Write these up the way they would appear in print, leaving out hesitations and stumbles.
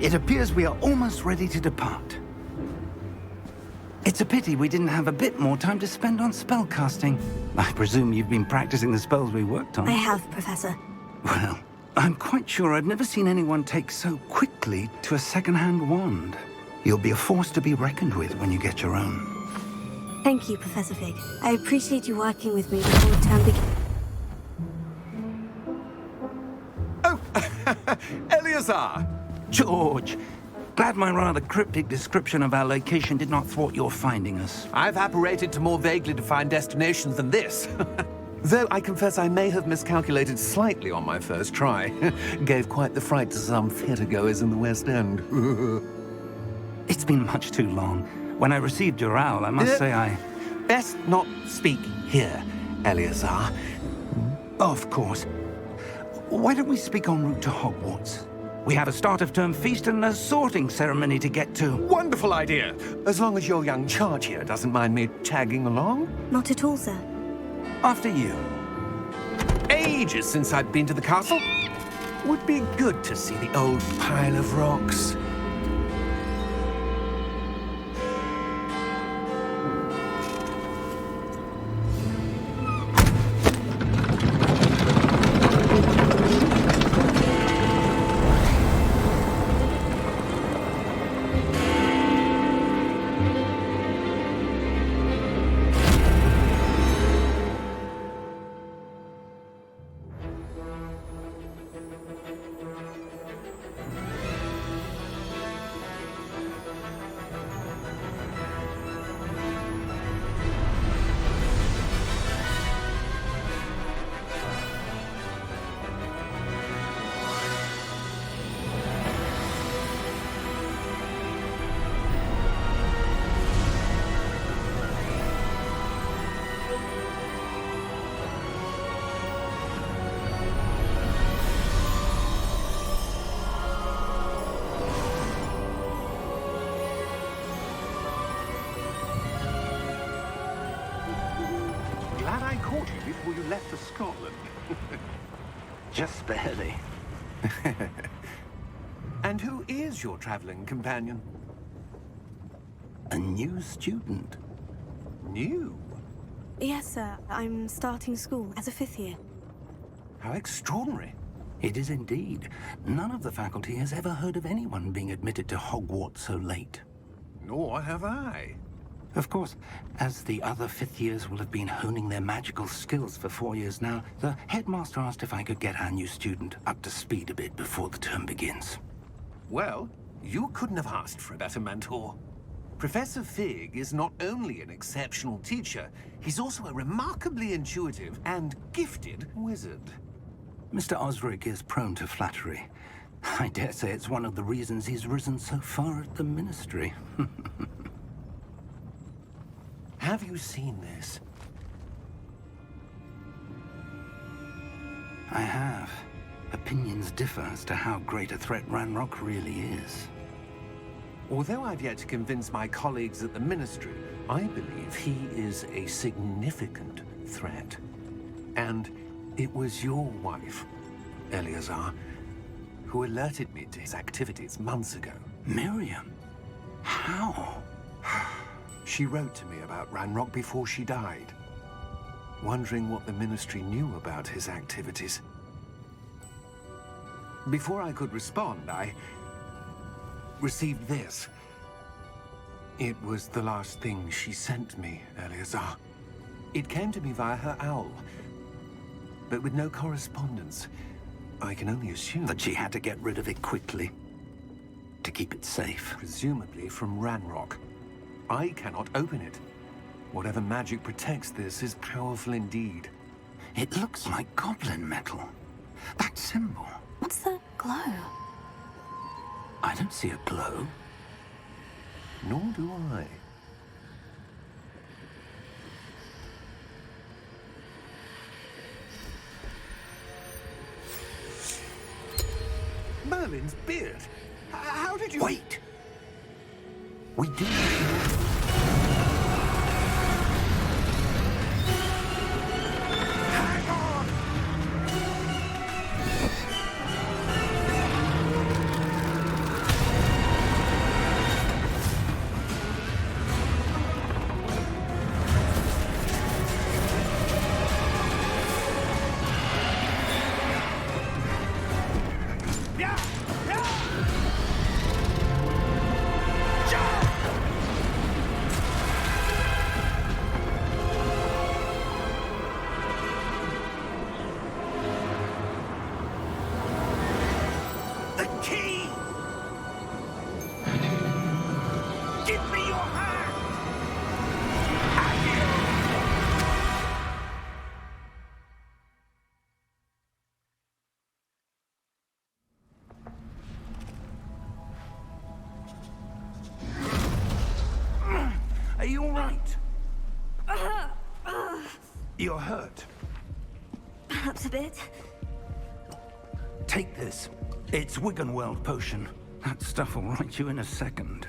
It appears we are almost ready to depart. It's a pity we didn't have a bit more time to spend on spellcasting. I presume you've been practicing the spells we worked on. I have, Professor. Well, I'm quite sure I've never seen anyone take so quickly to a second-hand wand. You'll be a force to be reckoned with when you get your own. Thank you, Professor Fig. I appreciate you working with me before the term begins. Oh, Eleazar! George, glad my rather cryptic description of our location did not thwart your finding us. I've apparated to more vaguely defined destinations than this. Though I confess I may have miscalculated slightly on my first try. Gave quite the fright to some theatre-goers in the West End. It's been much too long. When I received your owl, I must say I... Best not speak here, Eleazar. Of course. Why don't we speak en route to Hogwarts? We have a start-of-term feast and a sorting ceremony to get to. Wonderful idea! As long as your young charge here doesn't mind me tagging along. Not at all, sir. After you. Ages since I've been to the castle. Would be good to see the old pile of rocks. Glad I caught you before you left for Scotland. Just barely. And who is your traveling companion? A new student. New? Yes, sir. I'm starting school as a 5th year. How extraordinary. It is indeed. None of the faculty has ever heard of anyone being admitted to Hogwarts so late. Nor have I. Of course, as the other 5th years will have been honing their magical skills for 4 years now, the headmaster asked if I could get our new student up to speed a bit before the term begins. Well, you couldn't have asked for a better mentor. Professor Fig is not only an exceptional teacher, he's also a remarkably intuitive and gifted wizard. Mr. Osric is prone to flattery. I dare say it's one of the reasons he's risen so far at the Ministry. Have you seen this? I have. Opinions differ as to how great a threat Ranrock really is. Although I've yet to convince my colleagues at the Ministry, I believe he is a significant threat. And it was your wife, Eleazar, who alerted me to his activities months ago. Miriam? How? She wrote to me about Ranrock before she died, wondering what the Ministry knew about his activities. Before I could respond, I received this. It was the last thing she sent me, Eleazar. It came to me via her owl, but with no correspondence. I can only assume That she had to get rid of it quickly, to keep it safe. presumably from Ranrock. I cannot open it. Whatever magic protects this is powerful indeed. It looks like goblin metal. That symbol. What's the glow? I don't see a glow. Nor do I. Merlin's beard. How did you... Wait! We do. Hang on! right? You're hurt. Perhaps a bit. Take this. It's Wiggenweld potion. That stuff will right you in a second.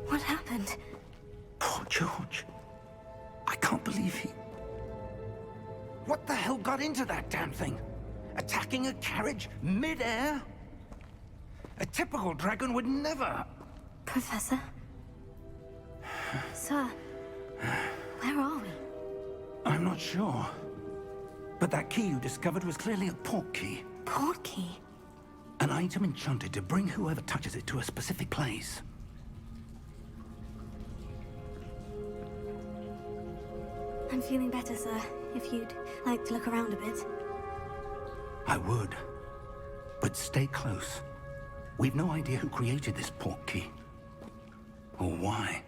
What happened? Poor George. I can't believe he... What the hell got into that damn thing? Attacking a carriage mid-air? A typical dragon would never... Professor? Sir, where are we? I'm not sure. But that key you discovered was clearly a port key. Port key? An item enchanted to bring whoever touches it to a specific place. I'm feeling better, sir. If you'd like to look around a bit. I would. But stay close. We've no idea who created this port key. Or why.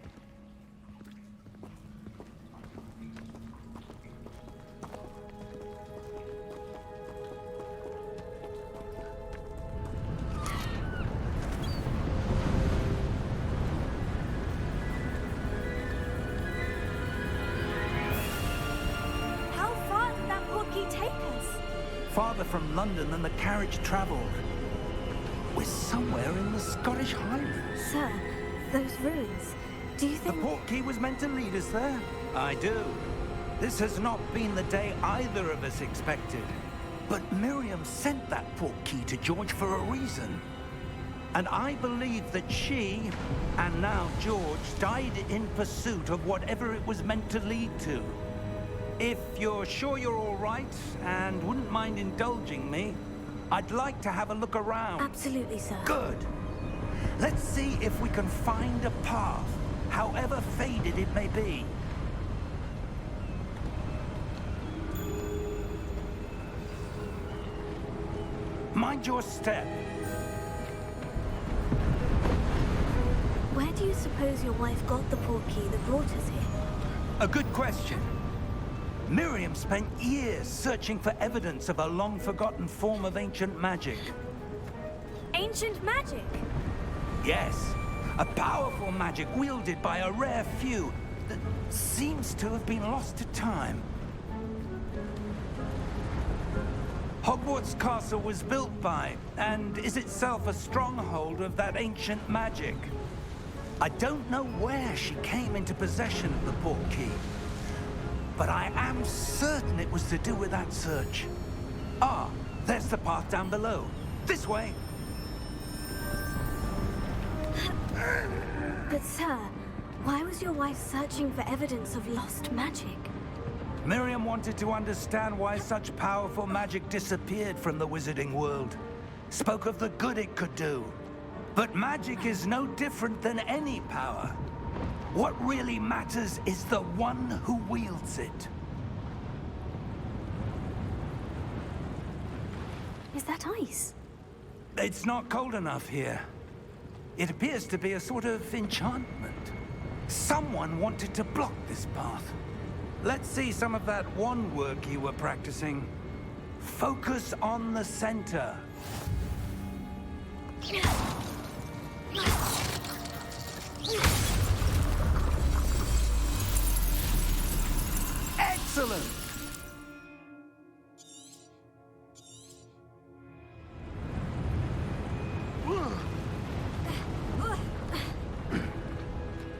How far did that port key take us? Farther from London than the carriage traveled. We're somewhere in the Scottish Highlands. Sir, those ruins. Do you The think... port key was meant to lead us there? I do. This has not been the day either of us expected. But Miriam sent that port key to George for a reason. And I believe that she, and now George, died in pursuit of whatever it was meant to lead to. If you're sure you're all right, and wouldn't mind indulging me, I'd like to have a look around. Absolutely, sir. Good. Let's see if we can find a path, however faded it may be. Mind your step. Where do you suppose your wife got the port key that brought us here? A good question. Miriam spent years searching for evidence of a long-forgotten form of ancient magic. Ancient magic? Yes, a powerful magic wielded by a rare few that seems to have been lost to time. Hogwarts Castle was built by, and is itself a stronghold of that ancient magic. I don't know where she came into possession of the port key, but I am certain it was to do with that search. Ah, there's the path down below. This way. But sir, why was your wife searching for evidence of lost magic? Miriam wanted to understand why such powerful magic disappeared from the wizarding world. Spoke of the good it could do. But magic is no different than any power. What really matters is the one who wields it. Is that ice? It's not cold enough here. It appears to be a sort of enchantment. Someone wanted to block this path. Let's see some of that wand work you were practicing. Focus on the center. Excellent!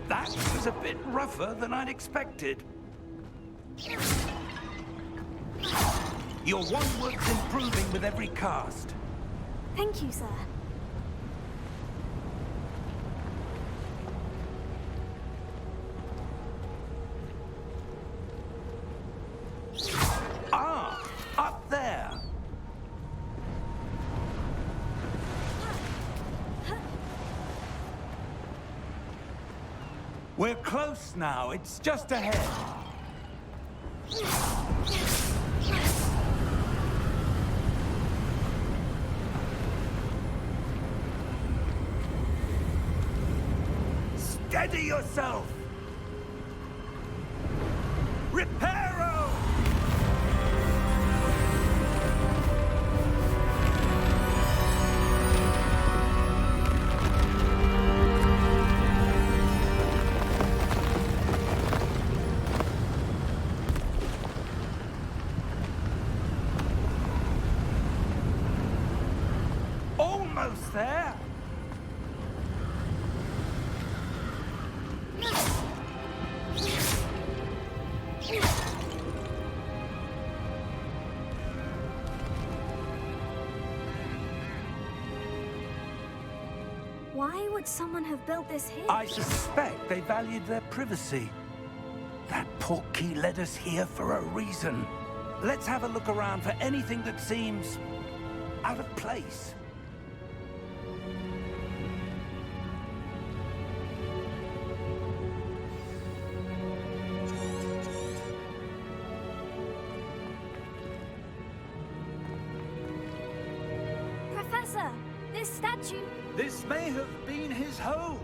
That was a bit rougher than I'd expected. Your wand work's improving with every cast. Thank you, sir. Ah, up there. We're close now. It's just ahead. Steady yourself! Reparo! close there. Why would someone have built this here? I suspect they valued their privacy. That portkey led us here for a reason. Let's have a look around for anything that seems out of place. Professor, this statue... This may have been his home.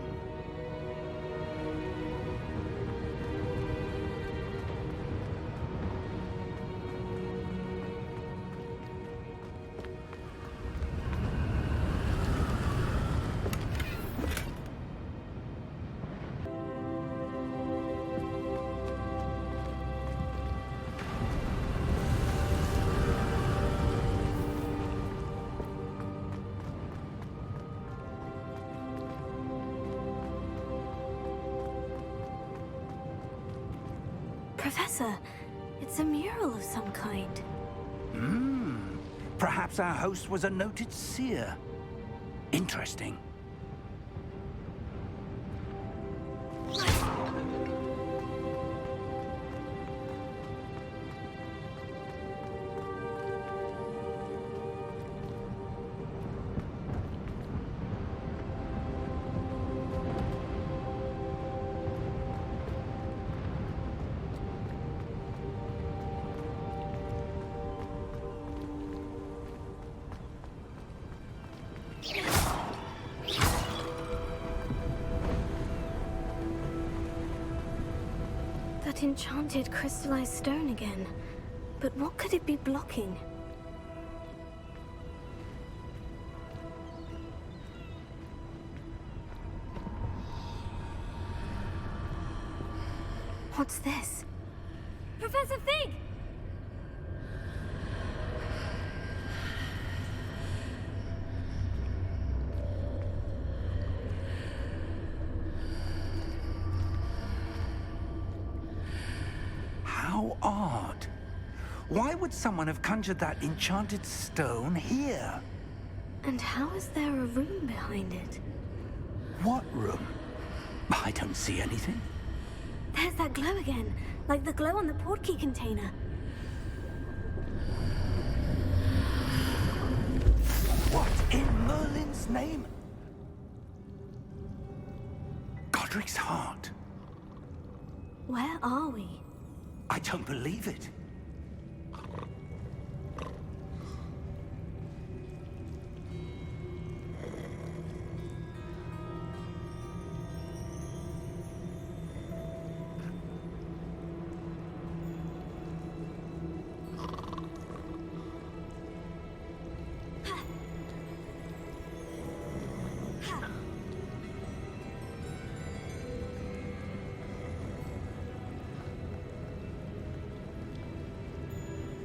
Professor, it's a mural of some kind. Perhaps our host was a noted seer. Interesting. That enchanted crystallized stone again. But what could it be blocking? What's this? Professor Fig! How odd. Why would someone have conjured that enchanted stone here? And how is there a room behind it? What room? I don't see anything. There's that glow again, like the glow on the portkey container. What in Merlin's name? Godric's heart. Where are we? I don't believe it.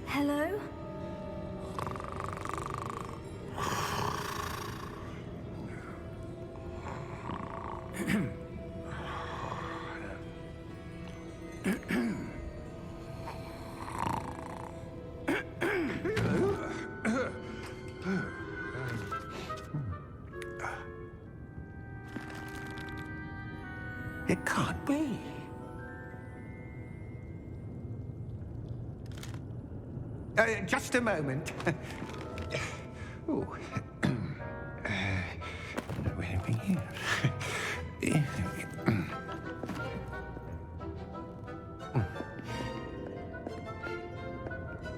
Hello? It can't be. Just a moment. Ooh.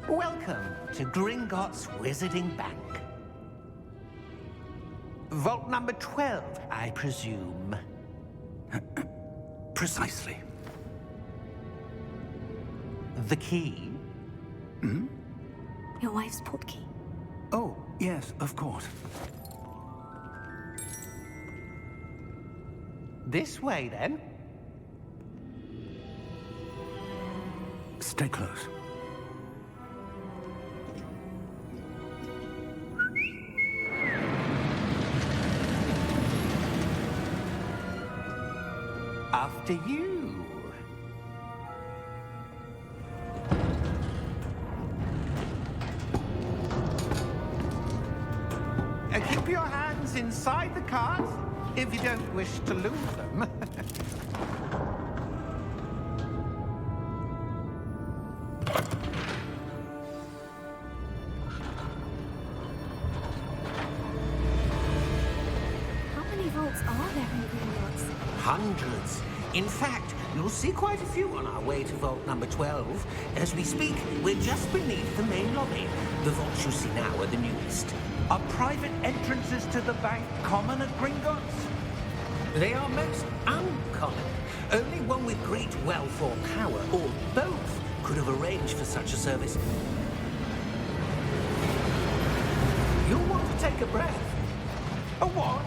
Welcome to Gringotts Wizarding Bank. Vault number 12, I presume. Precisely. The key? Your wife's portkey. Oh, yes, of course. This way, then. Stay close. after you. Keep your hands inside the cart if you don't wish to lose them. How many vaults are there in Hogwarts? Hundreds. In fact, you'll see quite a few on our way to vault number 12. As we speak, we're just beneath the main lobby. The vaults you see now are the newest. Are private entrances to the bank common at Gringotts? They are most uncommon. Only one with great wealth or power, or both, could have arranged for such a service. You'll want to take a breath. A what?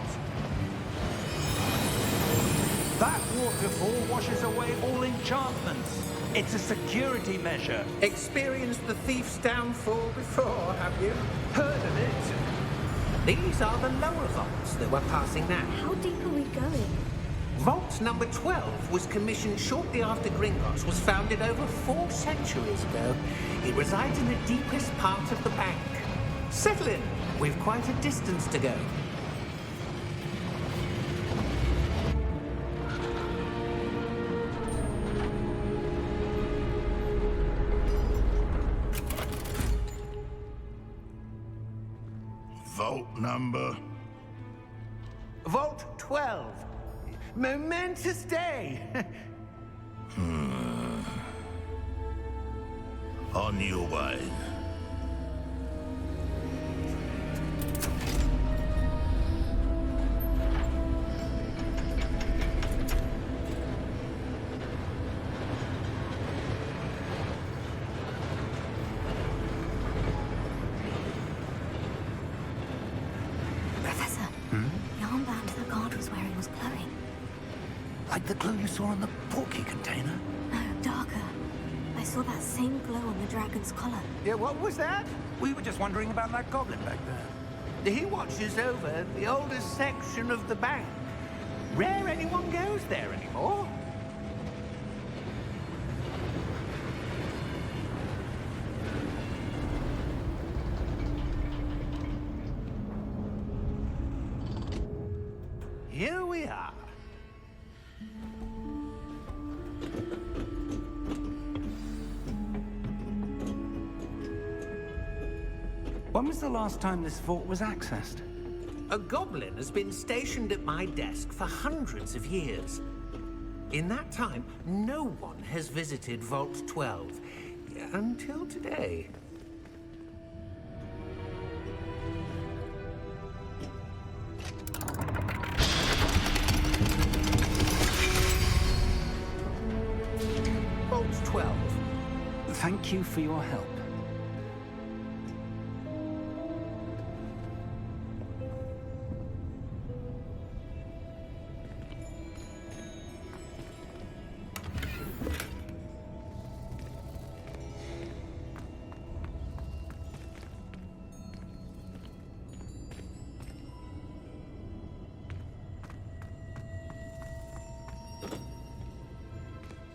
That waterfall washes away all enchantments. It's a security measure. Experienced the thief's downfall before, have you? Heard of it? These are the lower vaults that we're passing now. How deep are we going? Vault number 12 was commissioned shortly after Gringotts was founded over 4 centuries ago. It resides in the deepest part of the bank. Settle in. We've quite a distance to go. Vault number? Vault 12. Momentous day. On your way. Professor, the armband the guard was wearing was glowing. Like the glow you saw on the portkey container? No, darker. I saw that same glow on the dragon's collar. Yeah, what was that? We were just wondering about that goblin back there. He watches over the oldest section of the bank. Rare anyone goes there anymore. Here we are. When was the last time this vault was accessed? A goblin has been stationed at my desk for hundreds of years. In that time, no one has visited Vault 12. Until today. Vault 12. Thank you for your help.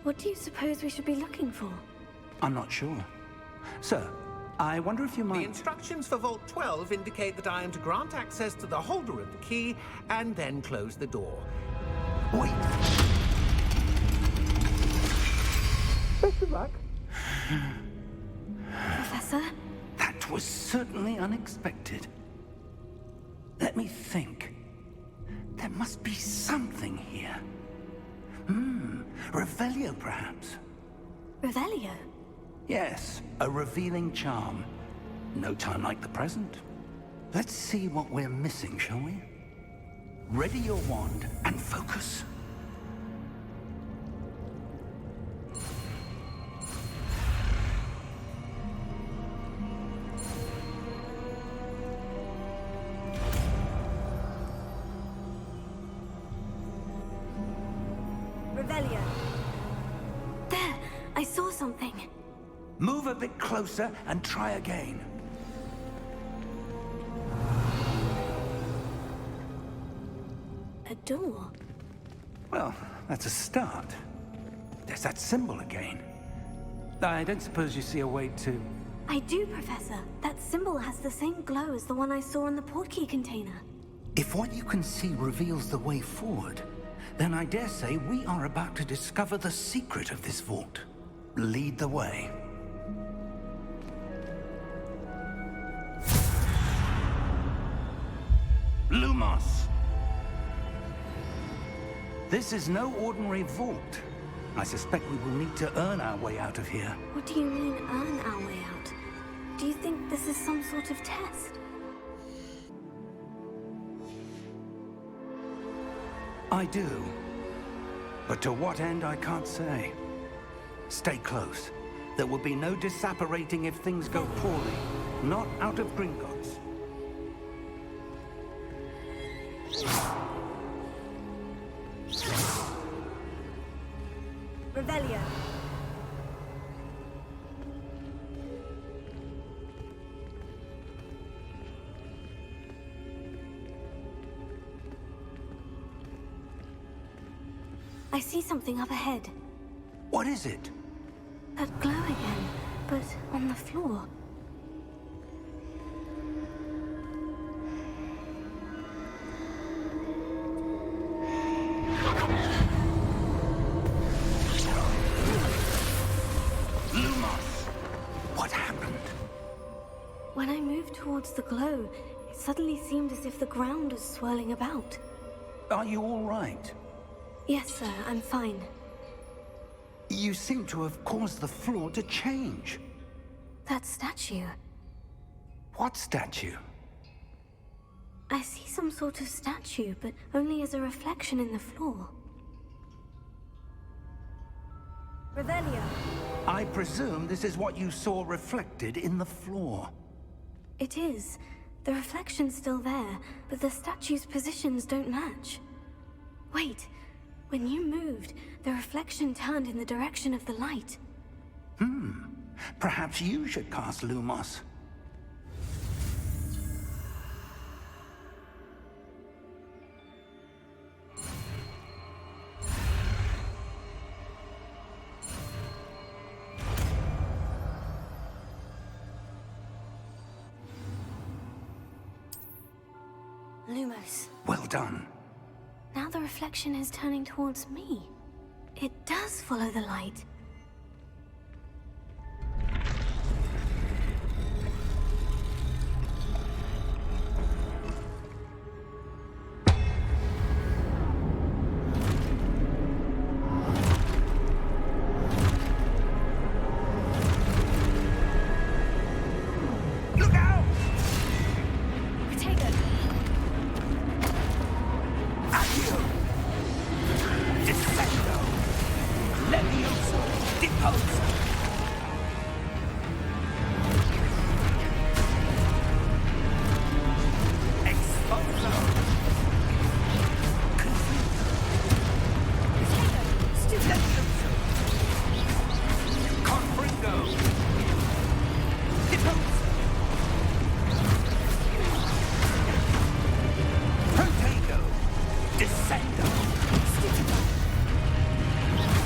What do you suppose we should be looking for? I'm not sure. Sir, I wonder if you The might... instructions for Vault 12 indicate that I am to grant access to the holder of the key and then close the door. Wait! Best of luck. Professor? That was certainly unexpected. Let me think. There must be something here. Revelio, perhaps? Revelio? Yes, a revealing charm. No time like the present. Let's see what we're missing, shall we? Ready your wand and focus. Revelio. There! I saw something. Move a bit closer and try again. A door. Well, that's a start. There's that symbol again. I don't suppose you see a way to... I do, Professor. That symbol has the same glow as the one I saw in the portkey container. If what you can see reveals the way forward, then I dare say we are about to discover the secret of this vault. Lead the way. Lumos! This is no ordinary vault. I suspect we will need to earn our way out of here. What do you mean, earn our way out? Do you think this is some sort of test? I do. But to what end, I can't say. Stay close. There will be no disapparating if things go poorly. Not out of Gringotts. Revelio. I see something up ahead. What is it? That glow again, but on the floor. Lumos! What happened? When I moved towards the glow, it suddenly seemed as if the ground was swirling about. Are you all right? Yes, sir, I'm fine. You seem to have caused the floor to change. That statue. What statue? I see some sort of statue, but only as a reflection in the floor. Revelio. I presume this is what you saw reflected in the floor. It is. The reflection's still there, but the statue's positions don't match. Wait. When you moved, the reflection turned in the direction of the light. Perhaps you should cast Lumos. Lumos. Well done. Now the reflection is turning towards me. It does follow the light. Look out! Potato. Accio! Defendo! Levioso! Deposo! Exposo! Levioso! Confringo! Deposo! Protego! Descendo!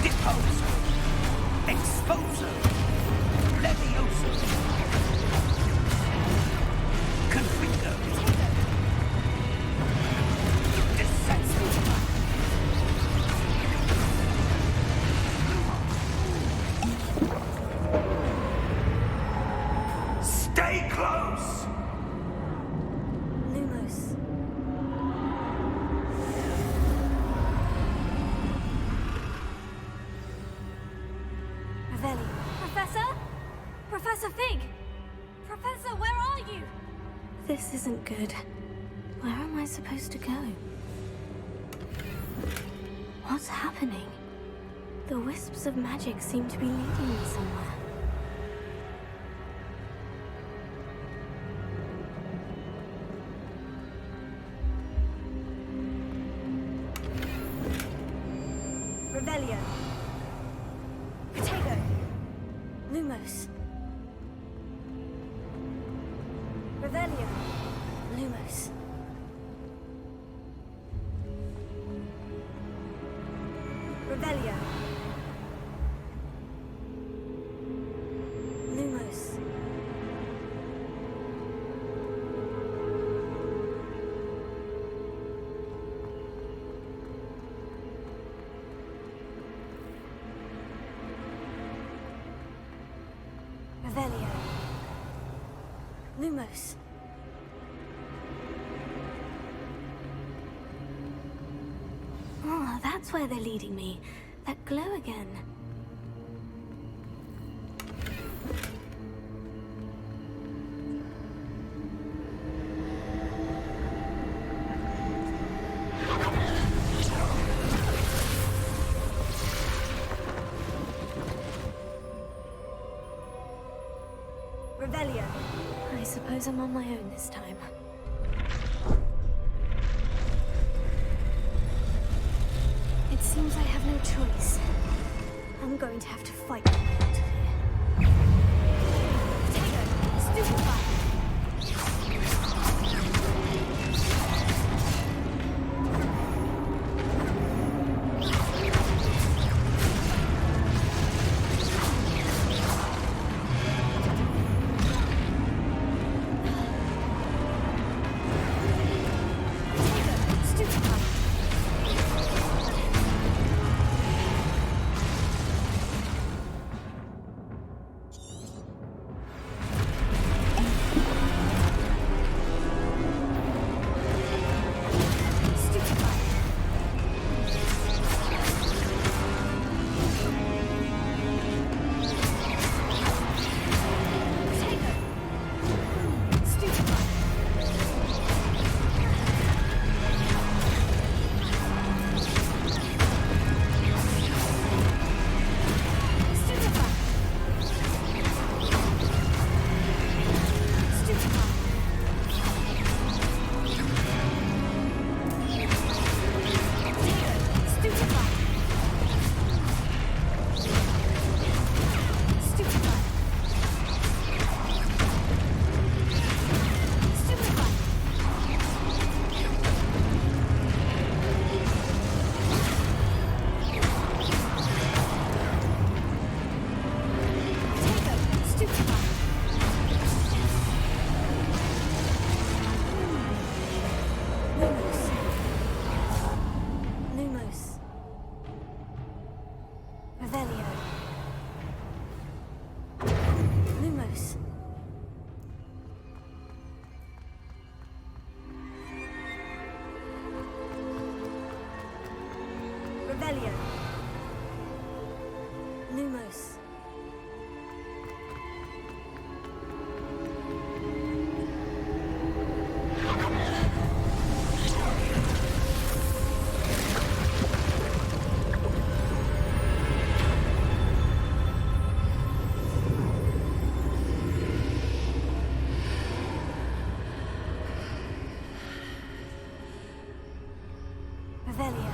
Deposo! Exposo! Levioso! Confringo! Descendo! Stay close! Lumos. Revelio. Professor? Professor Fig! Professor, where are you? This isn't good. Where am I supposed to go? What's happening? The wisps of magic seem to be leading me somewhere. Revelio. Potato. Lumos. Revelio. Lumos. Revelio. Lumos. Revelio. Lumos. Oh, that's where they're leading me. That glow again. Revelio. I suppose I'm on my own this time. It seems I have no choice. I'm going to have to fight my way out of here. Potato! Stupefy! Revelio. Lumos. Revelio.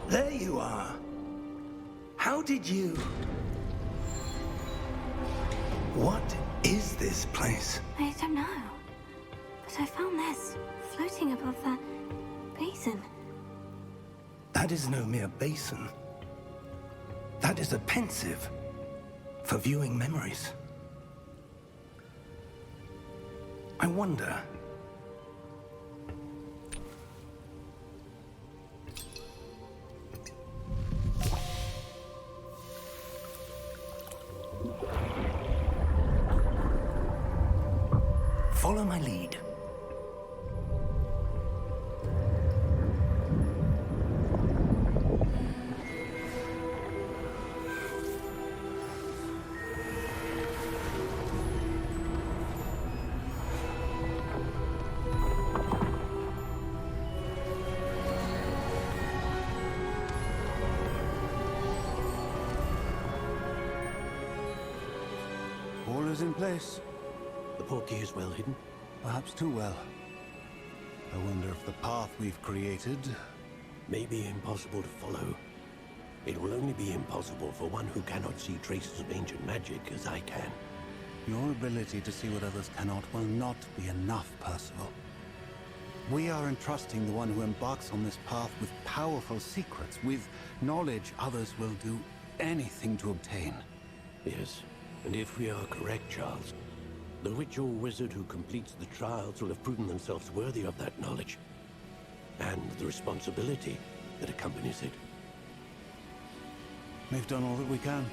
There you are. How did you... What is this place? I don't know. But I found this floating above that basin. That is no mere basin. That is a pensive for viewing memories. I wonder... Follow my lead. is in place. The portkey is well hidden? Perhaps too well. I wonder if the path we've created... May be impossible to follow. It will only be impossible for one who cannot see traces of ancient magic as I can. Your ability to see what others cannot will not be enough, Percival. We are entrusting the one who embarks on this path with powerful secrets, with knowledge others will do anything to obtain. Yes, and if we are correct, Charles, the witch or wizard who completes the trials will have proven themselves worthy of that knowledge, and the responsibility that accompanies it. We've done all that we can.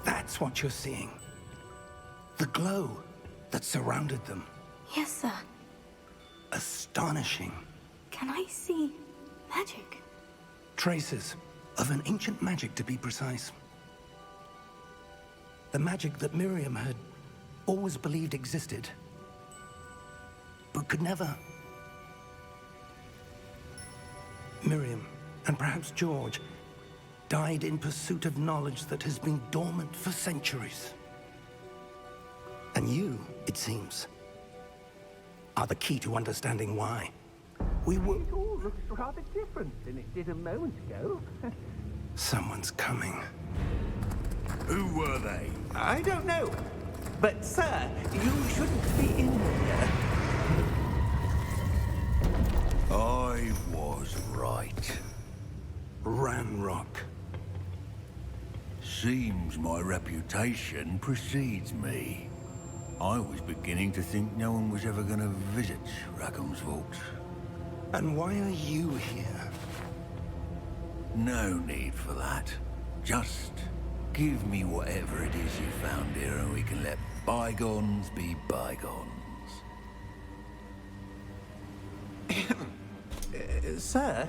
That's what you're seeing. The glow that surrounded them. Yes, sir. Astonishing. Can I see magic? Traces of an ancient magic, to be precise. The magic that Miriam had always believed existed, but could never. Miriam, and perhaps George, died in pursuit of knowledge that has been dormant for centuries. And you, it seems, are the key to understanding why. We were... It all looks rather different than it did a moment ago. Someone's coming. Who were they? I don't know. But, sir, you shouldn't be in here. I was right. Ranrock. Seems my reputation precedes me. I was beginning to think no one was ever going to visit Rackham's vault. And why are you here? No need for that. Just give me whatever it is you found here and we can let bygones be bygones. Sir,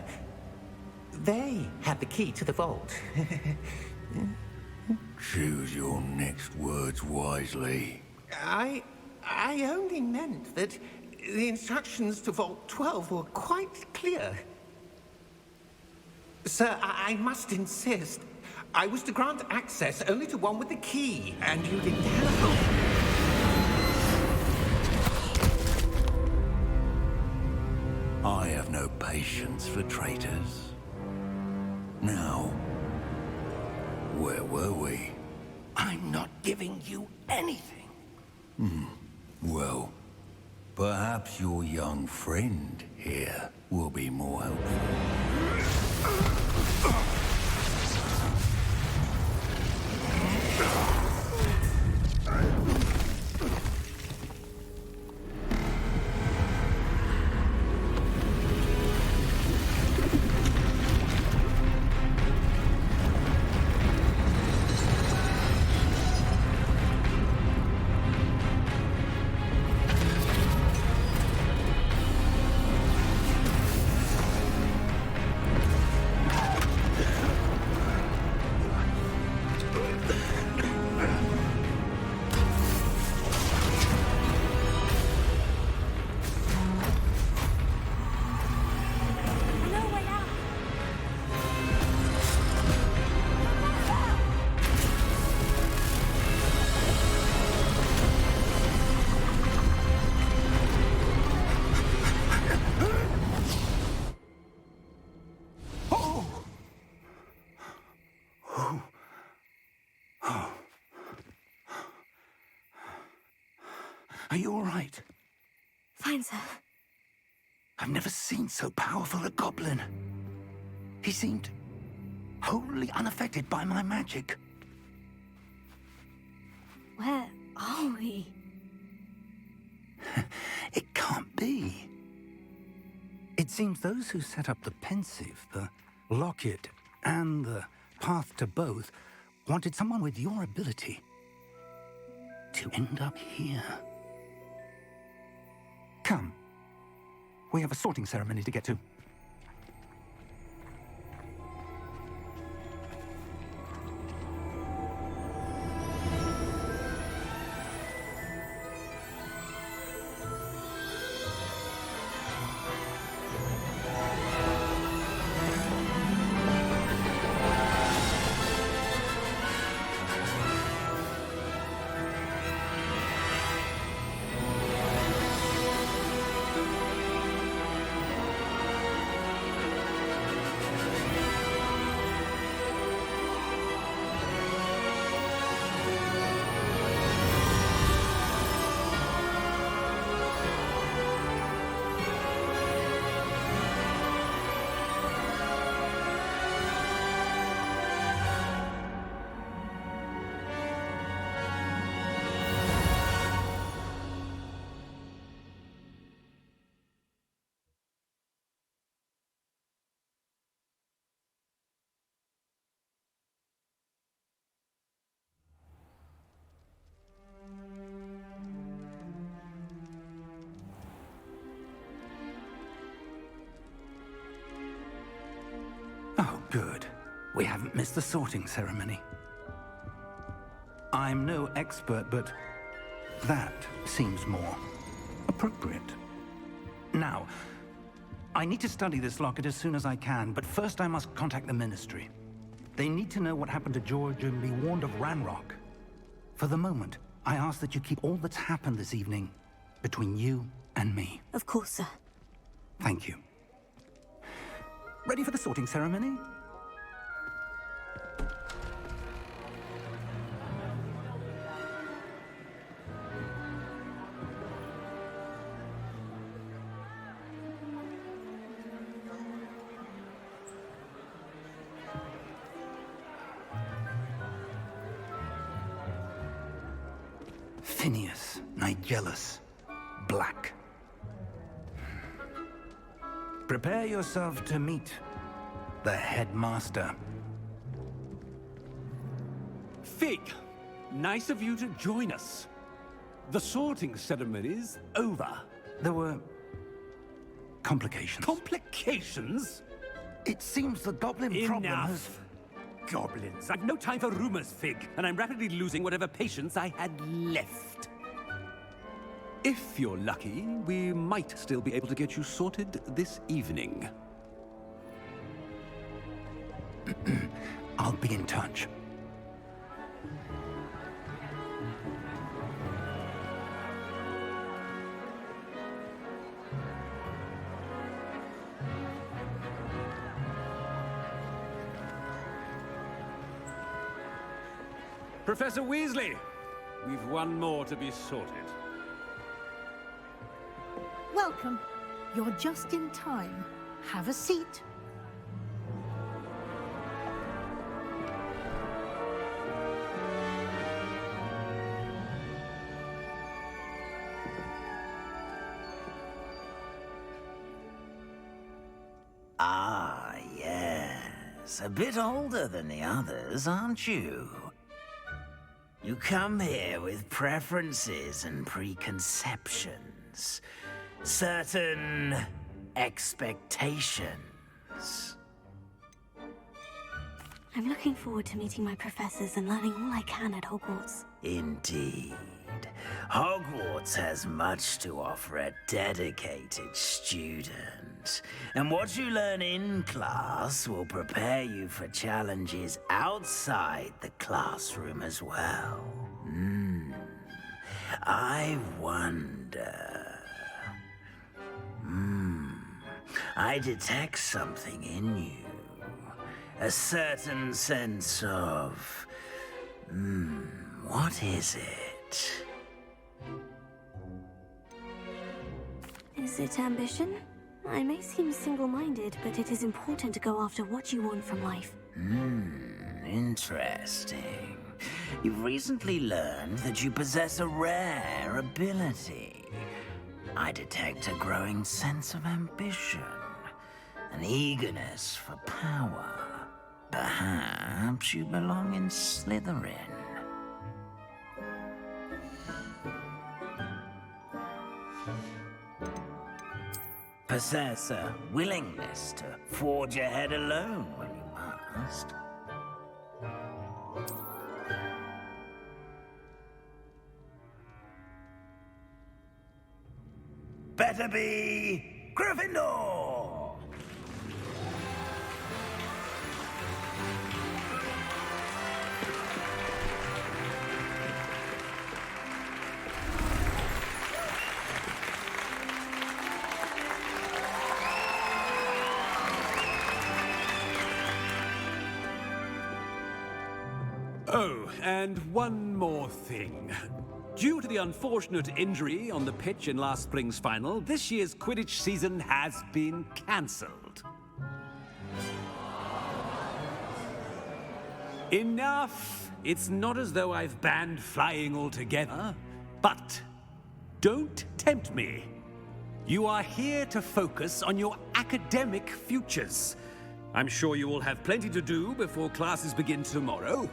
they have the key to the vault. Choose your next words wisely. I only meant that the instructions to Vault 12 were quite clear. Sir, I must insist. I was to grant access only to one with the key, and you didn't have I have no patience for traitors. Now, where were we? I'm not giving you anything. Well, perhaps your young friend here will be more helpful. Are you all right? Fine, sir. I've never seen so powerful a goblin. He seemed wholly unaffected by my magic. Where are we? It can't be. It seems those who set up the pensive, the locket, and the path to both wanted someone with your ability to end up here. Come. We have a sorting ceremony to get to. Good. We haven't missed the sorting ceremony. I'm no expert, but that seems more appropriate. Now, I need to study this locket as soon as I can, but first I must contact the Ministry. They need to know what happened to George and be warned of Ranrock. For the moment, I ask that you keep all that's happened this evening between you and me. Of course, sir. Thank you. Ready for the sorting ceremony? Phineas, Nigellus, Black. Prepare yourself to meet the headmaster. Fig, nice of you to join us. The sorting ceremony's over. There were complications. Complications? It seems the goblin problem has... Enough! Goblins. I've no time for rumors, Fig, and I'm rapidly losing whatever patience I had left. If you're lucky, we might still be able to get you sorted this evening. I'll be in touch. Professor Weasley, we've one more to be sorted. Welcome. You're just in time. Have a seat. Ah, yes. A bit older than the others, aren't you? You come here with preferences and preconceptions. Certain expectations. I'm looking forward to meeting my professors and learning all I can at Hogwarts. Indeed. Hogwarts has much to offer a dedicated student. And what you learn in class will prepare you for challenges outside the classroom as well. I wonder... I detect something in you. A certain sense of... what is it? Is it ambition? I may seem single-minded, but it is important to go after what you want from life. Interesting. You've recently learned that you possess a rare ability. I detect a growing sense of ambition, an eagerness for power. Perhaps you belong in Slytherin. Possess a willingness to forge ahead alone when you must. Better be Gryffindor! Oh, and one more thing. Due to the unfortunate injury on the pitch in last spring's final, this year's Quidditch season has been cancelled. Enough! It's not as though I've banned flying altogether, but don't tempt me. You are here to focus on your academic futures. I'm sure you will have plenty to do before classes begin tomorrow.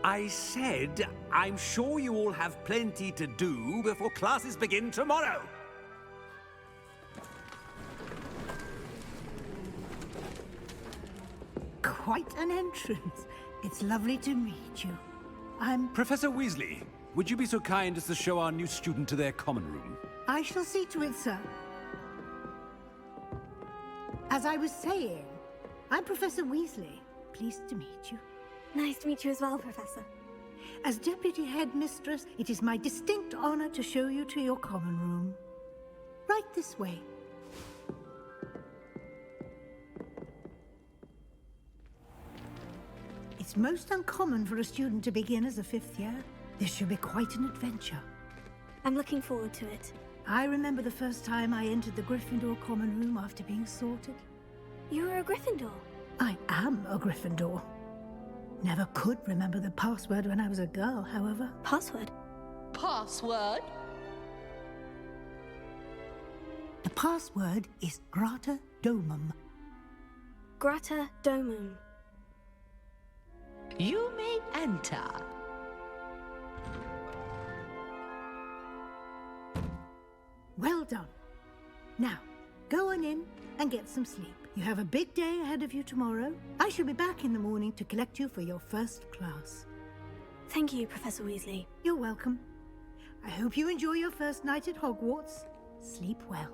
I said, I'm sure you all have plenty to do before classes begin tomorrow. quite an entrance. It's lovely to meet you. I'm... Professor Weasley, would you be so kind as to show our new student to their common room? I shall see to it, sir. As I was saying, I'm Professor Weasley. Pleased to meet you. Nice to meet you as well, Professor. As Deputy Headmistress, it is my distinct honor to show you to your common room. Right this way. It's most uncommon for a student to begin as a 5th year. This should be quite an adventure. I'm looking forward to it. I remember the first time I entered the Gryffindor common room after being sorted. You were a Gryffindor? I am a Gryffindor. Never could remember the password when I was a girl, however. Password? Password? The password is Grata Domum. Grata Domum. You may enter. Well done. Now, go on in and get some sleep. You have a big day ahead of you tomorrow. I shall be back in the morning to collect you for your first class. Thank you, Professor Weasley. You're welcome. I hope you enjoy your first night at Hogwarts. Sleep well.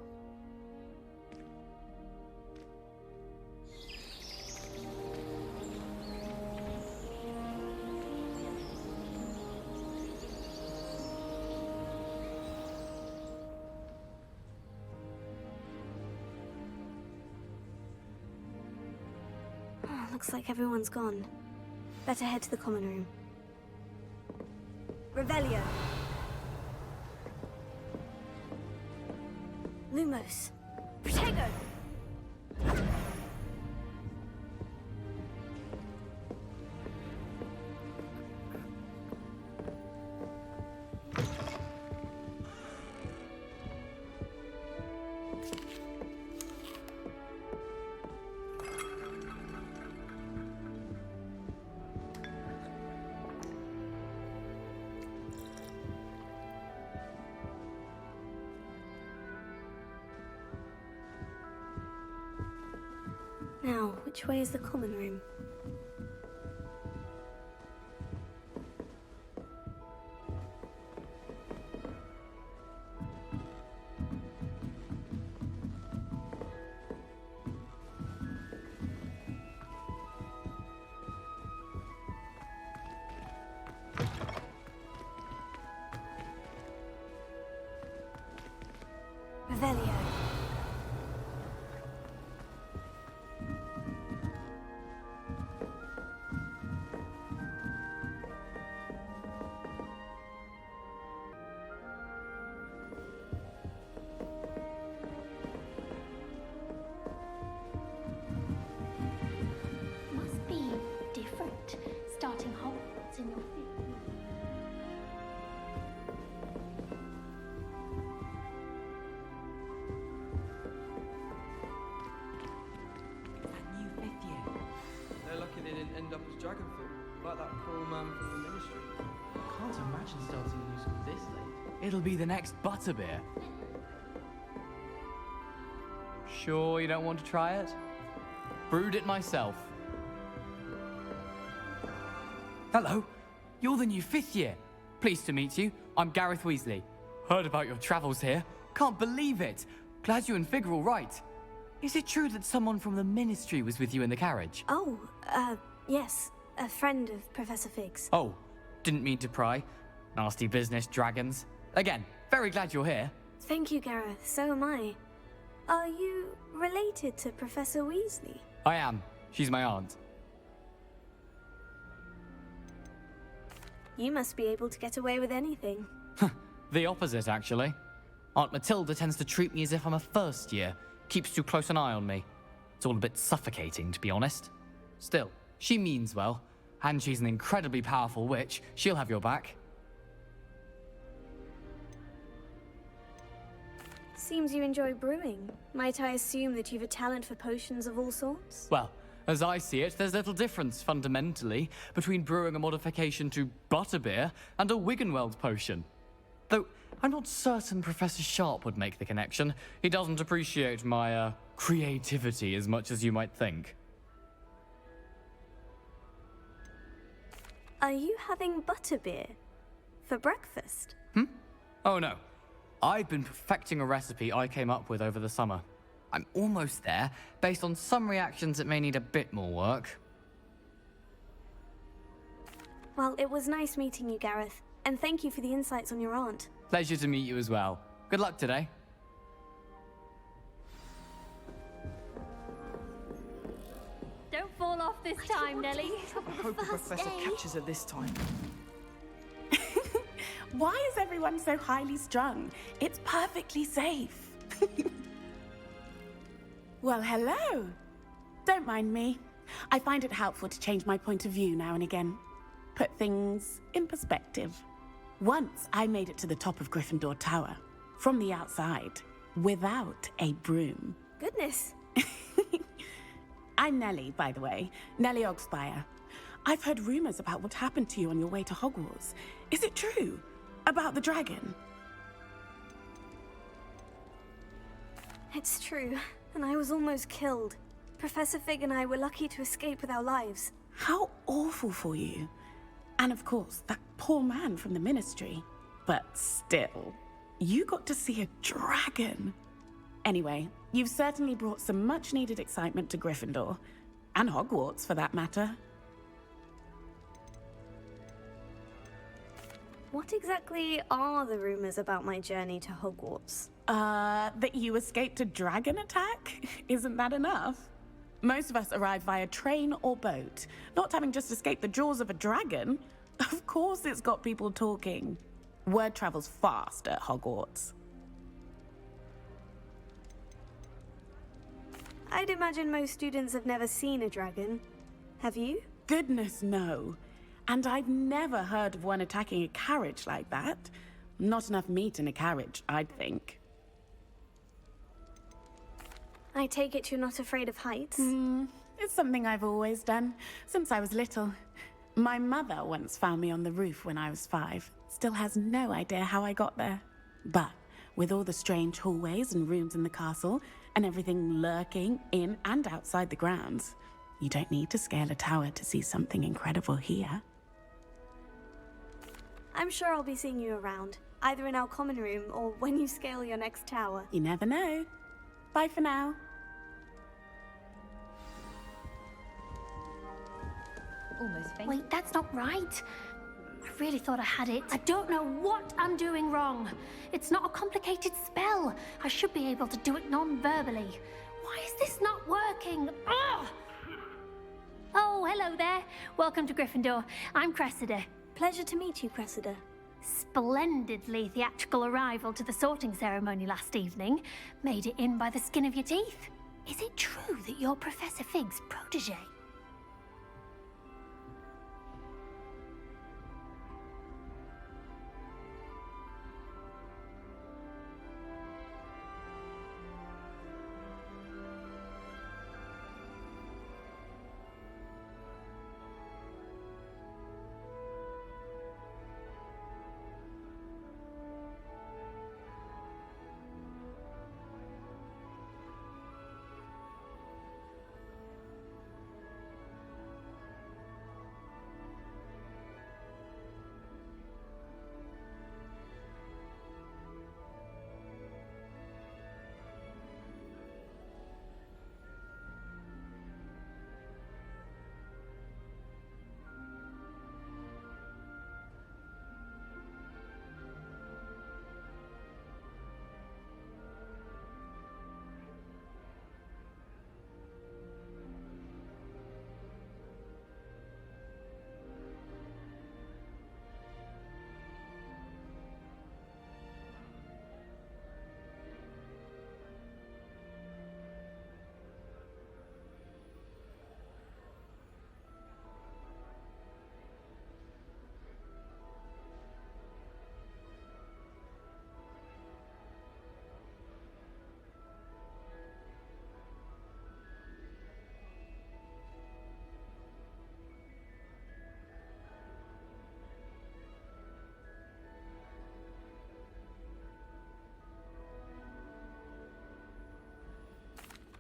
Looks like everyone's gone. Better head to the common room. Revelio. Lumos. Protego! Now, which way is the common room? Revelio. Must be different, starting Hogwarts in your 5th year. That new 5th year. They're lucky they didn't end up as Dragonford, like that cruel man from the Ministry. I can't imagine starting a new school this late. It'll be the next Butterbeer. Sure you don't want to try it? Brewed it myself. Hello, you're the new 5th year. Pleased to meet you. I'm Gareth Weasley. Heard about your travels here. Can't believe it. Glad you and Fig are all right. Is it true that someone from the Ministry was with you in the carriage? Oh, yes. A friend of Professor Fig's. Oh, didn't mean to pry. Nasty business, dragons. Again, very glad you're here. Thank you, Gareth. So am I. Are you related to Professor Weasley? I am. She's my aunt. You must be able to get away with anything. The opposite, actually. Aunt Matilda tends to treat me as if I'm a first year. Keeps too close an eye on me. It's all a bit suffocating, to be honest. Still, she means well. And she's an incredibly powerful witch. She'll have your back. Seems you enjoy brewing. Might I assume that you've a talent for potions of all sorts? Well, as I see it, there's little difference, fundamentally, between brewing a modification to Butterbeer and a Wiggenweld potion. Though, I'm not certain Professor Sharp would make the connection. He doesn't appreciate my, creativity as much as you might think. Are you having butterbeer for breakfast? Oh no. I've been perfecting a recipe I came up with over the summer. I'm almost there. Based on some reactions, it may need a bit more work. Well, it was nice meeting you, Gareth. And thank you for the insights on your aunt. Pleasure to meet you as well. Good luck today. Don't fall off this time, Nellie. I hope the professor catches her this time. Why is everyone so highly strung? It's perfectly safe. Well, hello. Don't mind me. I find it helpful to change my point of view now and again. Put things in perspective. Once I made it to the top of Gryffindor Tower, from the outside, without a broom. Goodness. I'm Nellie, by the way. Nellie Ogspire. I've heard rumors about what happened to you on your way to Hogwarts. Is it true? About the dragon? It's true, and I was almost killed. Professor Fig and I were lucky to escape with our lives. How awful for you. And of course, that poor man from the Ministry. But still, you got to see a dragon. Anyway, you've certainly brought some much-needed excitement to Gryffindor. And Hogwarts, for that matter. What exactly are the rumors about my journey to Hogwarts? That you escaped a dragon attack? Isn't that enough? Most of us arrive via train or boat, not having just escaped the jaws of a dragon. Of course it's got people talking. Word travels fast at Hogwarts. I'd imagine most students have never seen a dragon. Have you? Goodness, no. And I've never heard of one attacking a carriage like that. Not enough meat in a carriage, I'd think. I take it you're not afraid of heights? It's something I've always done, since I was little. My mother once found me on the roof when I was 5. Still has no idea how I got there. But with all the strange hallways and rooms in the castle, and everything lurking in and outside the grounds, you don't need to scale a tower to see something incredible here. I'm sure I'll be seeing you around, either in our common room or when you scale your next tower. You never know. Bye for now. Almost faint. Wait, that's not right. I really thought I had it. I don't know what I'm doing wrong. It's not a complicated spell. I should be able to do it non-verbally. Why is this not working? Ugh! Oh, hello there. Welcome to Gryffindor. I'm Cressida. Pleasure to meet you, Cressida. Splendidly theatrical arrival to the sorting ceremony last evening. Made it in by the skin of your teeth. Is it true that you're Professor Fig's protege?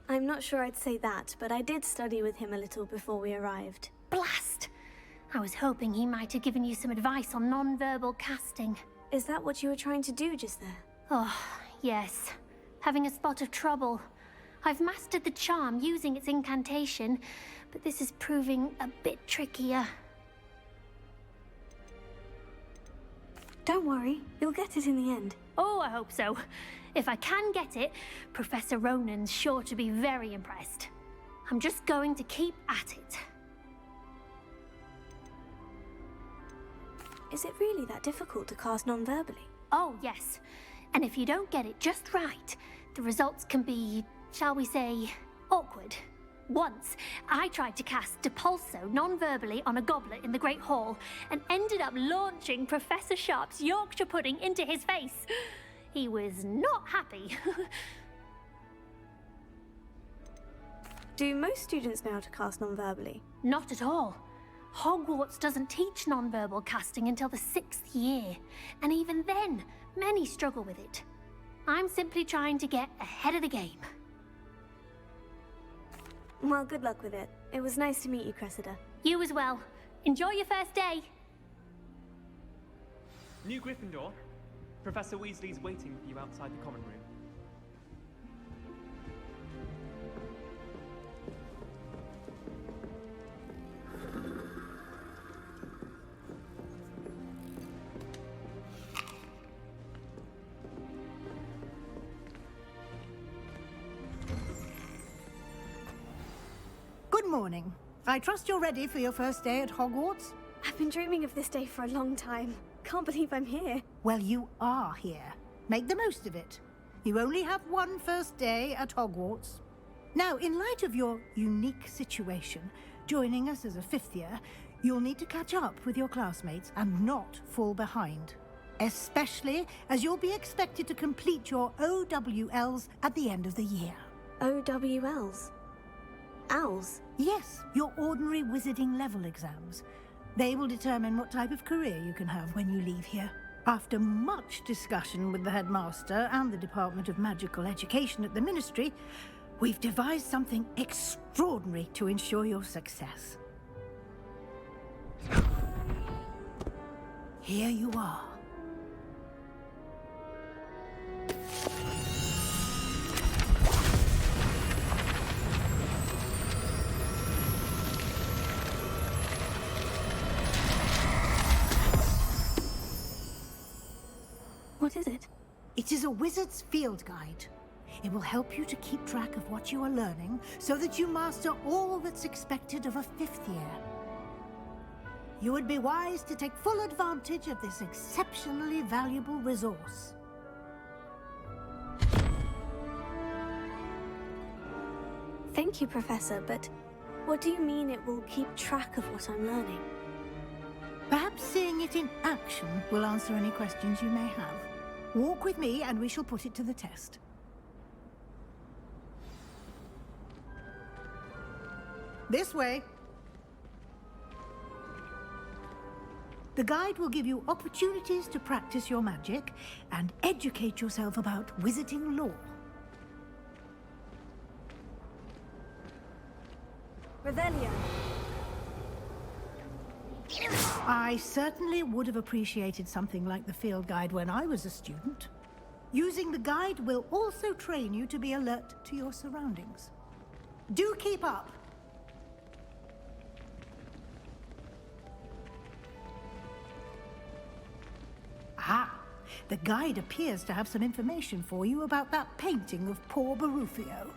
I'm not sure I'd say that, but I did study with him a little before we arrived. Blast! I was hoping he might have given you some advice on non-verbal casting. Is that what you were trying to do just there? Oh, yes. Having a spot of trouble. I've mastered the charm using its incantation, but this is proving a bit trickier. Don't worry, you'll get it in the end. Oh, I hope so. If I can get it, Professor Ronan's sure to be very impressed. I'm just going to keep at it. Is it really that difficult to cast non-verbally? Oh, yes. And if you don't get it just right, the results can be, shall we say, awkward. Once, I tried to cast Depulso non-verbally on a goblet in the Great Hall and ended up launching Professor Sharp's Yorkshire pudding into his face. He was not happy. Do most students know how to cast non-verbally? Not at all. Hogwarts doesn't teach non-verbal casting until the 6th year, and even then, many struggle with it. I'm simply trying to get ahead of the game. Well, good luck with it. It was nice to meet you, Cressida. You as well. Enjoy your first day. New Gryffindor. Professor Weasley's waiting for you outside the common room. Good morning. I trust you're ready for your first day at Hogwarts? I've been dreaming of this day for a long time. Can't believe I'm here. Well, you are here. Make the most of it. You only have one first day at Hogwarts. Now, in light of your unique situation, joining us as a 5th year, you'll need to catch up with your classmates and not fall behind. Especially as you'll be expected to complete your OWLs at the end of the year. OWLs? Owls? Yes, your ordinary wizarding level exams. They will determine what type of career you can have when you leave here. After much discussion with the headmaster and the Department of Magical Education at the Ministry, we've devised something extraordinary to ensure your success. Here you are. What is it? It is a wizard's field guide. It will help you to keep track of what you are learning so that you master all that's expected of a 5th year. You would be wise to take full advantage of this exceptionally valuable resource. Thank you, Professor, but what do you mean it will keep track of what I'm learning? Perhaps seeing it in action will answer any questions you may have. Walk with me and we shall put it to the test. This way. The guide will give you opportunities to practice your magic and educate yourself about wizarding lore. Revelio. I certainly would have appreciated something like the field guide when I was a student. Using the guide will also train you to be alert to your surroundings. Do keep up! Ah, the guide appears to have some information for you about that painting of poor Barufio.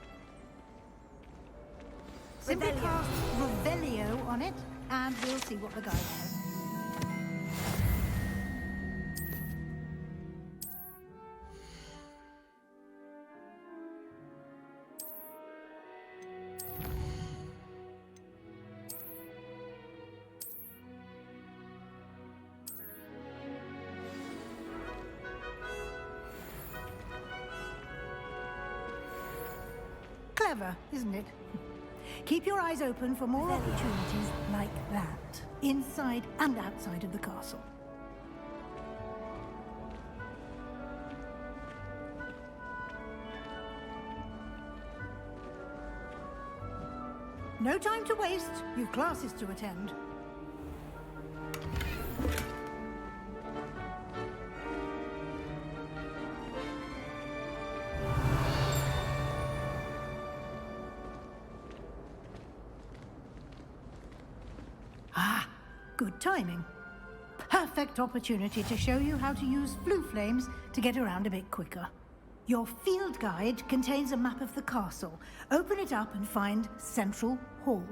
Simply cast Revelio on it, and we'll see what the guide says. Clever, isn't it? Keep your eyes open for more opportunities like that, inside and outside of the castle. No time to waste. You've classes to attend. Good timing. Perfect opportunity to show you how to use flue flames to get around a bit quicker. Your field guide contains a map of the castle. Open it up and find Central Hall.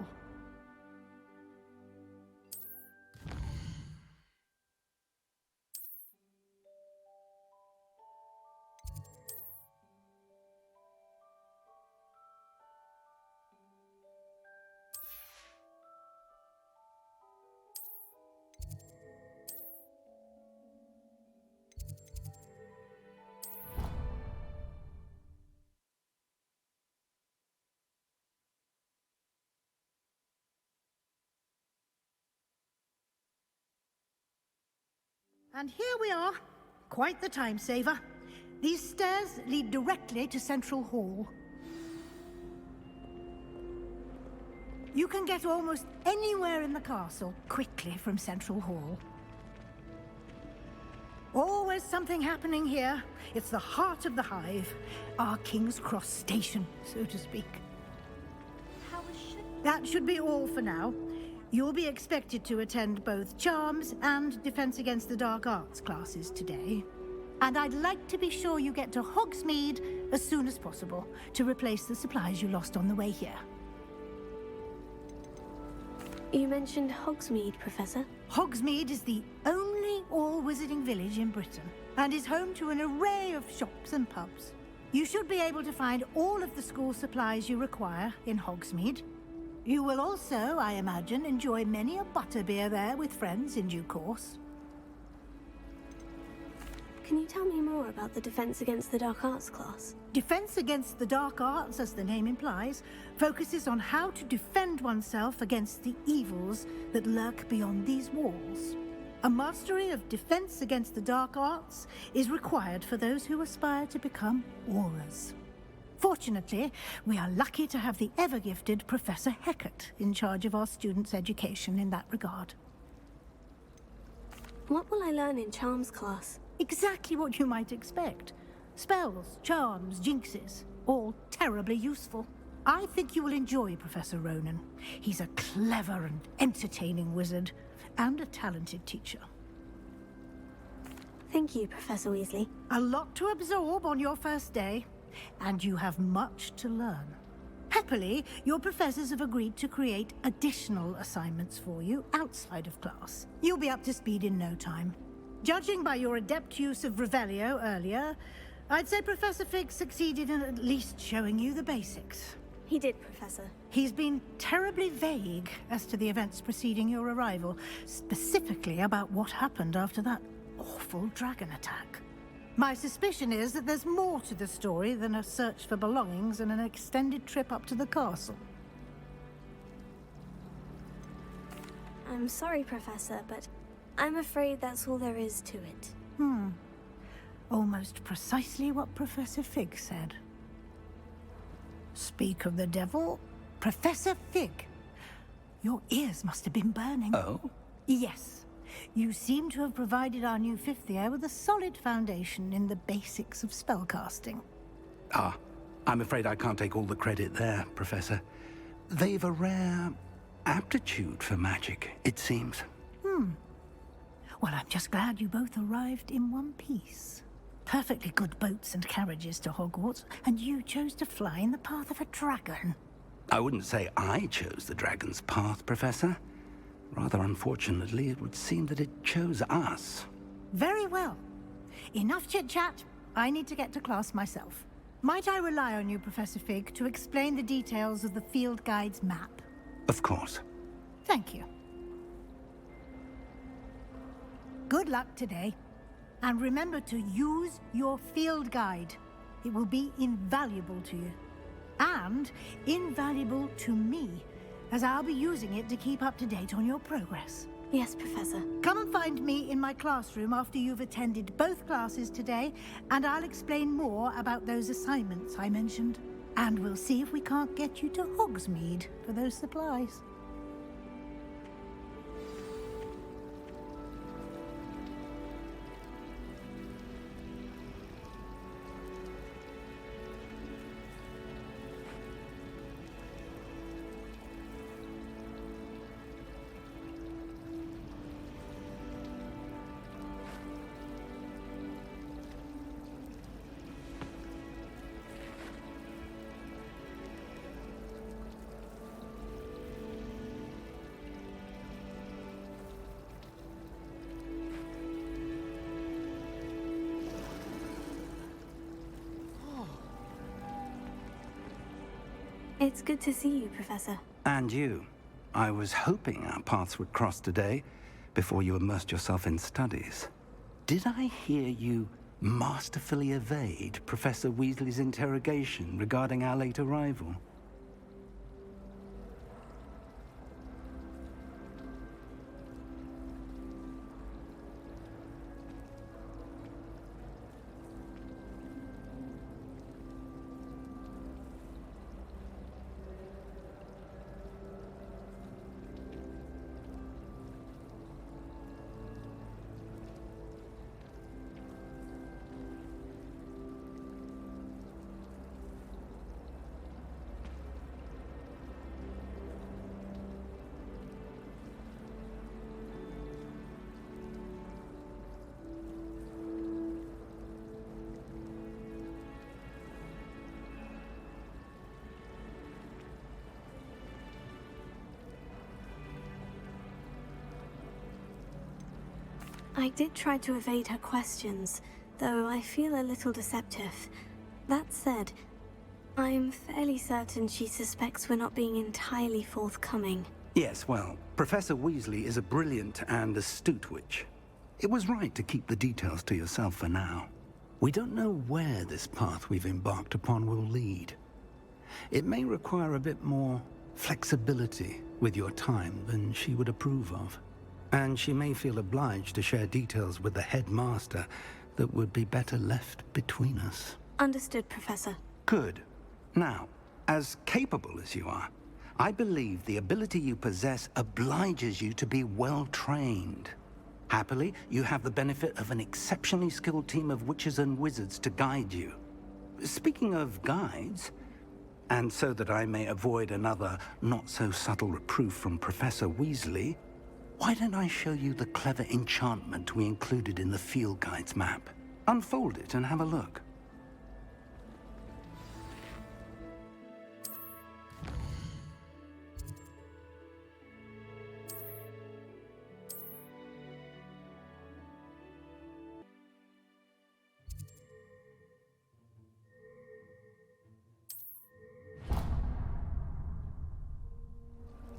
And here we are. Quite the time saver. These stairs lead directly to Central Hall. You can get almost anywhere in the castle quickly from Central Hall. Always something happening here. It's the heart of the hive. Our King's Cross station, so to speak. That should be all for now. You'll be expected to attend both Charms and Defense Against the Dark Arts classes today. And I'd like to be sure you get to Hogsmeade as soon as possible to replace the supplies you lost on the way here. You mentioned Hogsmeade, Professor. Hogsmeade is the only all-wizarding village in Britain and is home to an array of shops and pubs. You should be able to find all of the school supplies you require in Hogsmeade. You will also, I imagine, enjoy many a butterbeer there with friends in due course. Can you tell me more about the Defense Against the Dark Arts class? Defense Against the Dark Arts, as the name implies, focuses on how to defend oneself against the evils that lurk beyond these walls. A mastery of Defense Against the Dark Arts is required for those who aspire to become Aurors. Fortunately, we are lucky to have the ever-gifted Professor Hecat in charge of our students' education in that regard. What will I learn in Charms class? Exactly what you might expect. Spells, charms, jinxes, all terribly useful. I think you will enjoy Professor Ronan. He's a clever and entertaining wizard, and a talented teacher. Thank you, Professor Weasley. A lot to absorb on your first day. And you have much to learn. Happily, your professors have agreed to create additional assignments for you outside of class. You'll be up to speed in no time. Judging by your adept use of Revelio earlier, I'd say Professor Fig succeeded in at least showing you the basics. He did, Professor. He's been terribly vague as to the events preceding your arrival, specifically about what happened after that awful dragon attack. My suspicion is that there's more to the story than a search for belongings and an extended trip up to the castle. I'm sorry, Professor, but I'm afraid that's all there is to it. Almost precisely what Professor Fig said. Speak of the devil, Professor Fig. Your ears must have been burning. Oh? Yes. You seem to have provided our new fifth year with a solid foundation in the basics of spellcasting. Ah, I'm afraid I can't take all the credit there, Professor. They've a rare aptitude for magic, it seems. Well, I'm just glad you both arrived in one piece. Perfectly good boats and carriages to Hogwarts, and you chose to fly in the path of a dragon. I wouldn't say I chose the dragon's path, Professor. Rather unfortunately, it would seem that it chose us. Very well. Enough chit-chat. I need to get to class myself. Might I rely on you, Professor Fig, to explain the details of the field guide's map? Of course. Thank you. Good luck today. And remember to use your field guide. It will be invaluable to you. And invaluable to me, as I'll be using it to keep up to date on your progress. Yes, Professor. Come and find me in my classroom after you've attended both classes today, and I'll explain more about those assignments I mentioned. And we'll see if we can't get you to Hogsmeade for those supplies. It's good to see you, Professor. And you. I was hoping our paths would cross today, before you immersed yourself in studies. Did I hear you masterfully evade Professor Weasley's interrogation regarding our late arrival? I did try to evade her questions, though I feel a little deceptive. That said, I'm fairly certain she suspects we're not being entirely forthcoming. Yes, well, Professor Weasley is a brilliant and astute witch. It was right to keep the details to yourself for now. We don't know where this path we've embarked upon will lead. It may require a bit more flexibility with your time than she would approve of. And she may feel obliged to share details with the headmaster that would be better left between us. Understood, Professor. Good. Now, as capable as you are, I believe the ability you possess obliges you to be well trained. Happily, you have the benefit of an exceptionally skilled team of witches and wizards to guide you. Speaking of guides, and so that I may avoid another not-so-subtle reproof from Professor Weasley, why don't I show you the clever enchantment we included in the field guide's map? Unfold it and have a look.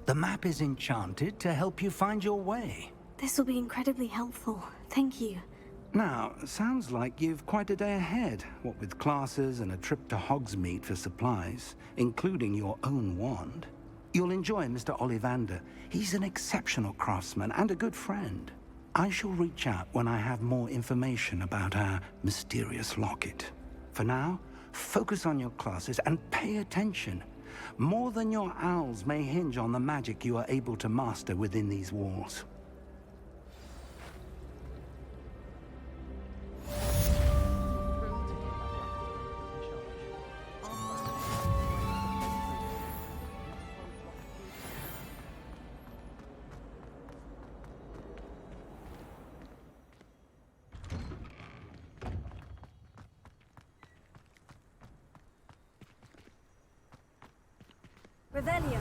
The map is enchanted to help you find your way. This will be incredibly helpful. Thank you. Now, sounds like you've quite a day ahead, what with classes and a trip to Hogsmeade for supplies, including your own wand. You'll enjoy Mr. Ollivander. He's an exceptional craftsman and a good friend. I shall reach out when I have more information about our mysterious locket. For now, focus on your classes and pay attention. More than your owls may hinge on the magic you are able to master within these walls. Revelio.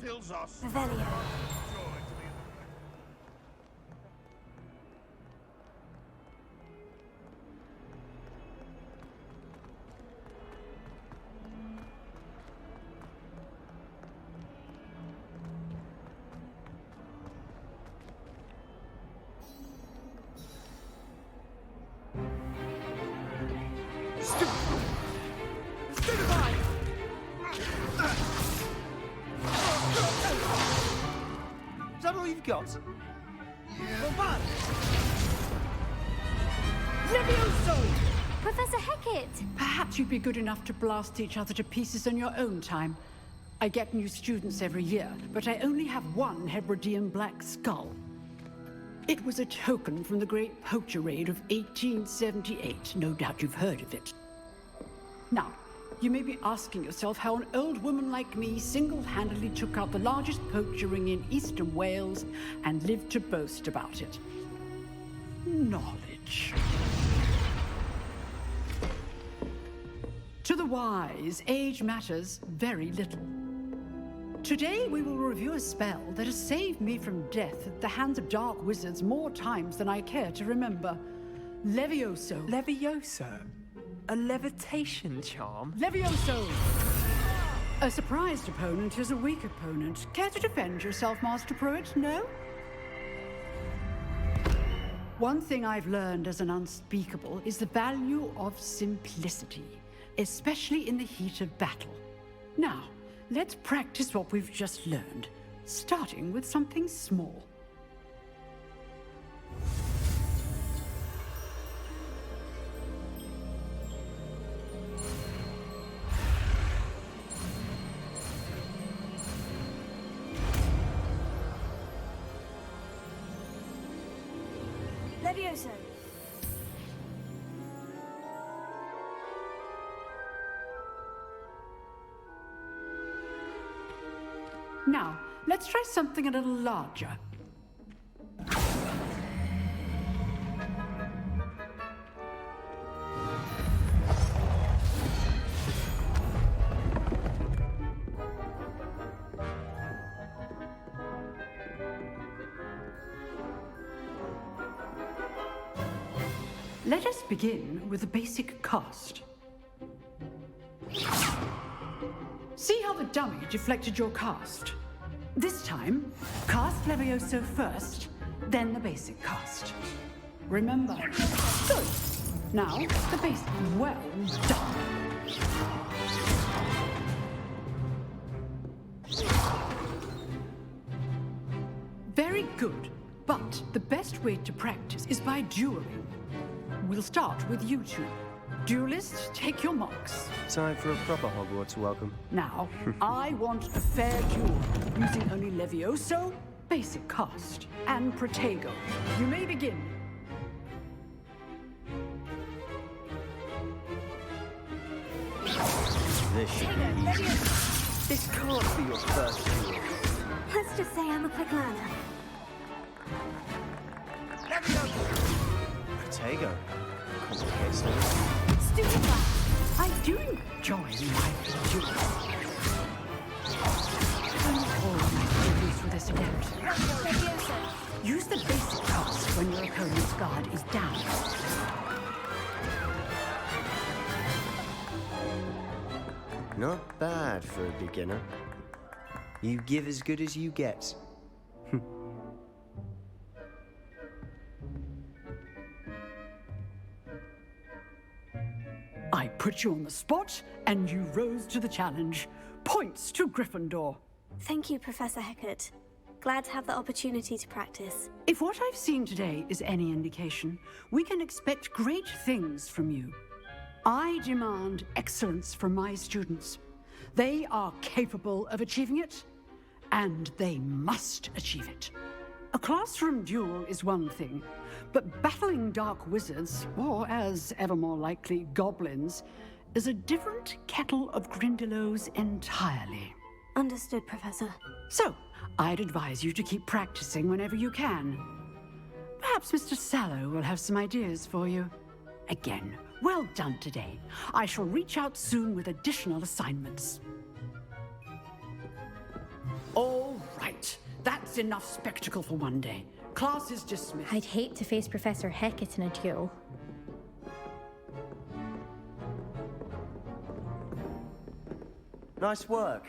Fills us. Revelio. Is that all you've got? Yeah. Levioso! Professor Hecat! Perhaps you'd be good enough to blast each other to pieces in your own time. I get new students every year, but I only have one Hebridean black skull. It was a token from the Great Poacher Raid of 1878. No doubt you've heard of it. Now, you may be asking yourself how an old woman like me single-handedly took out the largest poacher ring in eastern Wales and lived to boast about it. Knowledge. To the wise, age matters very little. Today we will review a spell that has saved me from death at the hands of dark wizards more times than I care to remember. Levioso. Levioso? A levitation charm? Levioso! A surprised opponent is a weak opponent. Care to defend yourself, Master Pruitt? No? One thing I've learned as an unspeakable is the value of simplicity, especially in the heat of battle. Now, let's practice what we've just learned, starting with something small. Levioso. Now, let's try something a little larger. Let us begin with the basic cast. See how the dummy deflected your cast? This time, cast Levioso first, then the basic cast. Remember. Good. Now, the basic. Well done. Very good. But the best way to practice is by dueling. We'll start with you two. Duelists, take your marks. Time for a proper Hogwarts welcome. Now, I want a fair duel, using only Levioso, basic cast, and Protego. You may begin. This should be easy. This can't be your first duel. Let's just say I'm a quick learner. Protego. Complicates things. Stupid one. I do enjoy my duels. I'm always pleased with this attempt. Levioso. Use the basic cast when your opponent's guard is down. Not bad for a beginner. You give as good as you get. I put you on the spot, and you rose to the challenge. Points to Gryffindor. Thank you, Professor Hecat. Glad to have the opportunity to practice. If what I've seen today is any indication, we can expect great things from you. I demand excellence from my students. They are capable of achieving it, and they must achieve it. A classroom duel is one thing, but battling dark wizards, or as ever more likely, goblins, is a different kettle of Grindylows entirely. Understood, Professor. So, I'd advise you to keep practicing whenever you can. Perhaps Mr. Sallow will have some ideas for you. Again, well done today. I shall reach out soon with additional assignments. All right. That's enough spectacle for one day. Class is dismissed. I'd hate to face Professor Hecat in a duel. Nice work.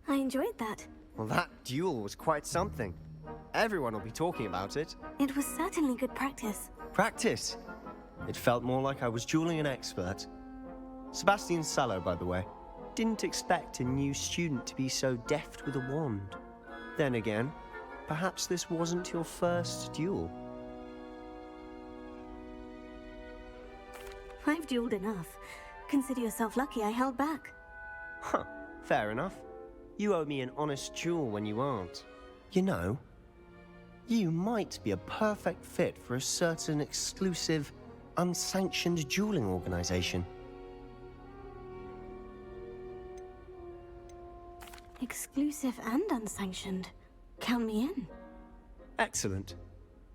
I enjoyed that. Well, that duel was quite something. Everyone will be talking about it. It was certainly good practice. Practice? It felt more like I was dueling an expert. Sebastian Sallow, by the way. Didn't expect a new student to be so deft with a wand. Then again, perhaps this wasn't your first duel. I've dueled enough. Consider yourself lucky I held back. Huh, fair enough. You owe me an honest duel when you aren't. You know, you might be a perfect fit for a certain exclusive, unsanctioned dueling organization. Exclusive and unsanctioned. Count me in. Excellent.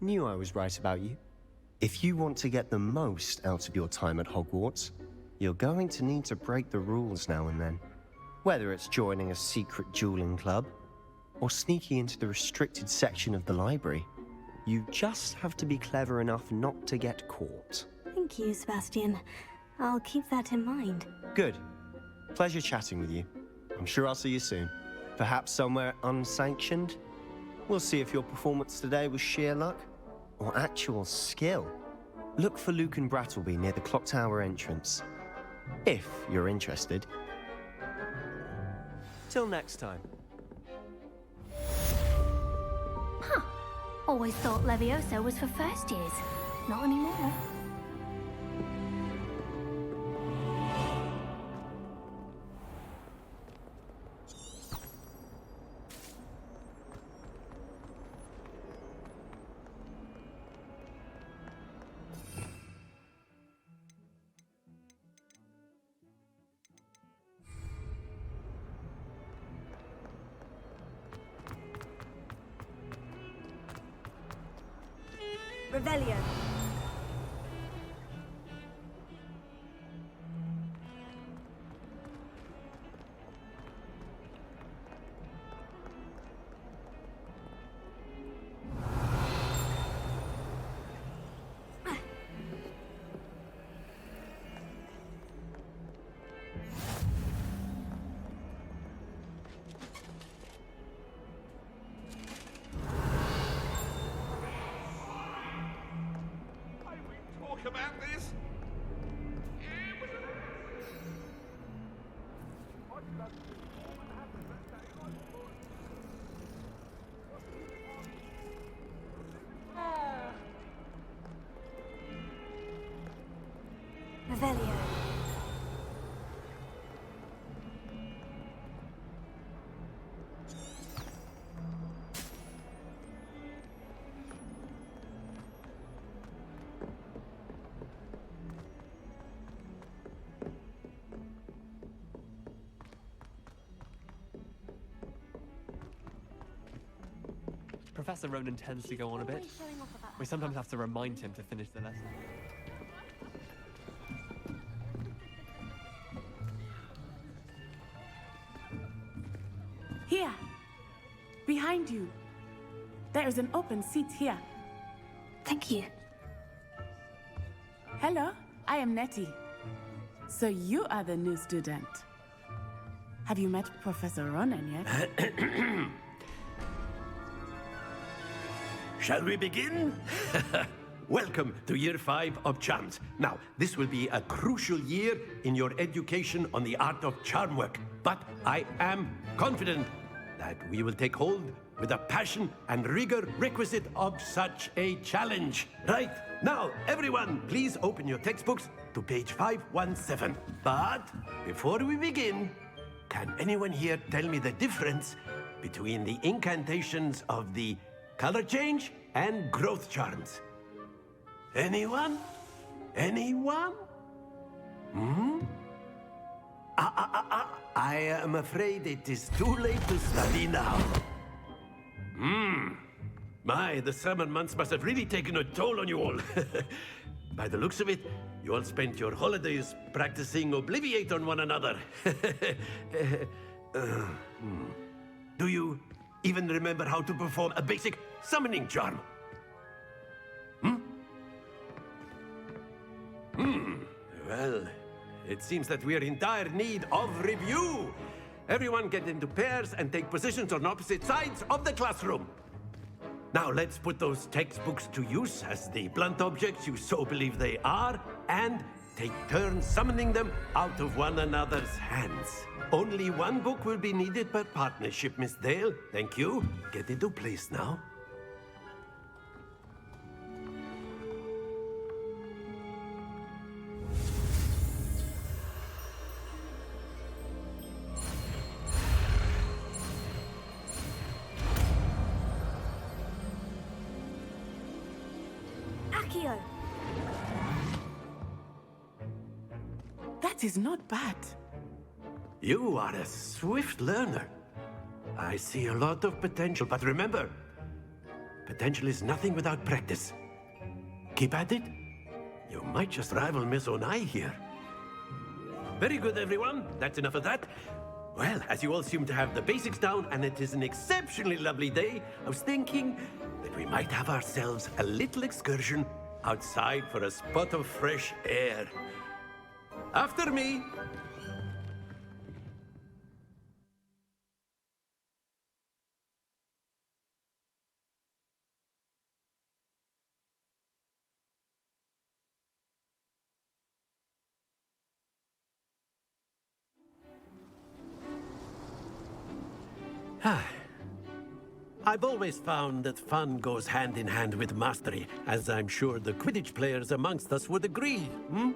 Knew I was right about you. If you want to get the most out of your time at Hogwarts, you're going to need to break the rules now and then. Whether it's joining a secret dueling club, or sneaking into the restricted section of the library, you just have to be clever enough not to get caught. Thank you, Sebastian. I'll keep that in mind. Good. Pleasure chatting with you. I'm sure I'll see you soon. Perhaps somewhere unsanctioned? We'll see if your performance today was sheer luck or actual skill. Look for Luke and Brattleby near the clock tower entrance, if you're interested. Till next time. Huh. Always thought Levioso was for first years. Not anymore. Revelio. About this? Revelio. Professor Ronan tends to go on a bit. We sometimes have to remind him to finish the lesson. Here! Behind you. There is an open seat here. Thank you. Hello, I am Nettie. So you are the new student. Have you met Professor Ronan yet? Shall we begin? Welcome to Year 5 of Charms. Now, this will be a crucial year in your education on the art of charm work. But I am confident that we will take hold with the passion and rigor requisite of such a challenge. Right, now, everyone, please open your textbooks to page 517. But before we begin, can anyone here tell me the difference between the incantations of the color change and growth charms? Anyone? Anyone? I am afraid it is too late to study now. My, the summer months must have really taken a toll on you all. By the looks of it, you all spent your holidays practicing Obliviate on one another. Do you even remember how to perform a basic summoning charm? Well, it seems that we are in dire need of review. Everyone get into pairs and take positions on opposite sides of the classroom. Now let's put those textbooks to use as the blunt objects you so believe they are, and take turns summoning them out of one another's hands. Only one book will be needed per partnership, Miss Dale. Thank you. Get into place now. Accio. That is not bad. You are a swift learner. I see a lot of potential, but remember, potential is nothing without practice. Keep at it. You might just rival Miss Onai here. Very good, everyone. That's enough of that. Well, as you all seem to have the basics down, and it is an exceptionally lovely day, I was thinking that we might have ourselves a little excursion outside for a spot of fresh air. After me. I've always found that fun goes hand in hand with mastery, as I'm sure the Quidditch players amongst us would agree, hmm?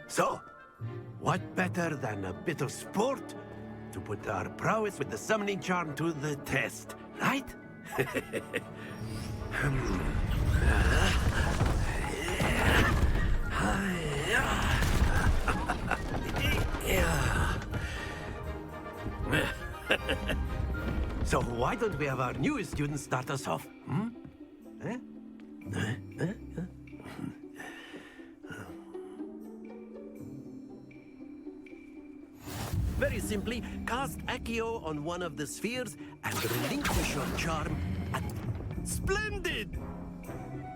So, what better than a bit of sport to put our prowess with the summoning charm to the test, right? So why don't we have our newest student start us off? Hmm? Very simply, cast Accio on one of the spheres and relinquish your charm at... Splendid!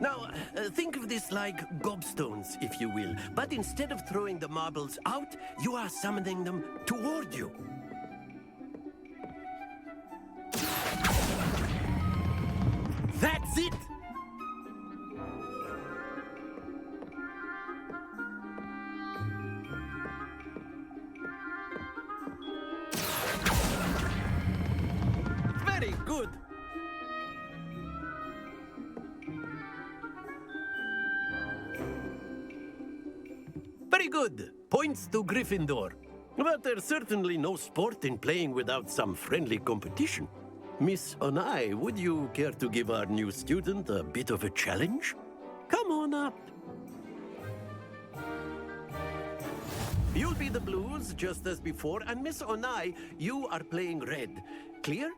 Now, think of this like gobstones, if you will. But instead of throwing the marbles out, you are summoning them toward you. That's it! Very good! Very good! Points to Gryffindor. But there's certainly no sport in playing without some friendly competition. Miss Onai, would you care to give our new student a bit of a challenge? Come on up. You'll be the blues, just as before, and Miss Onai, you are playing red. Clear?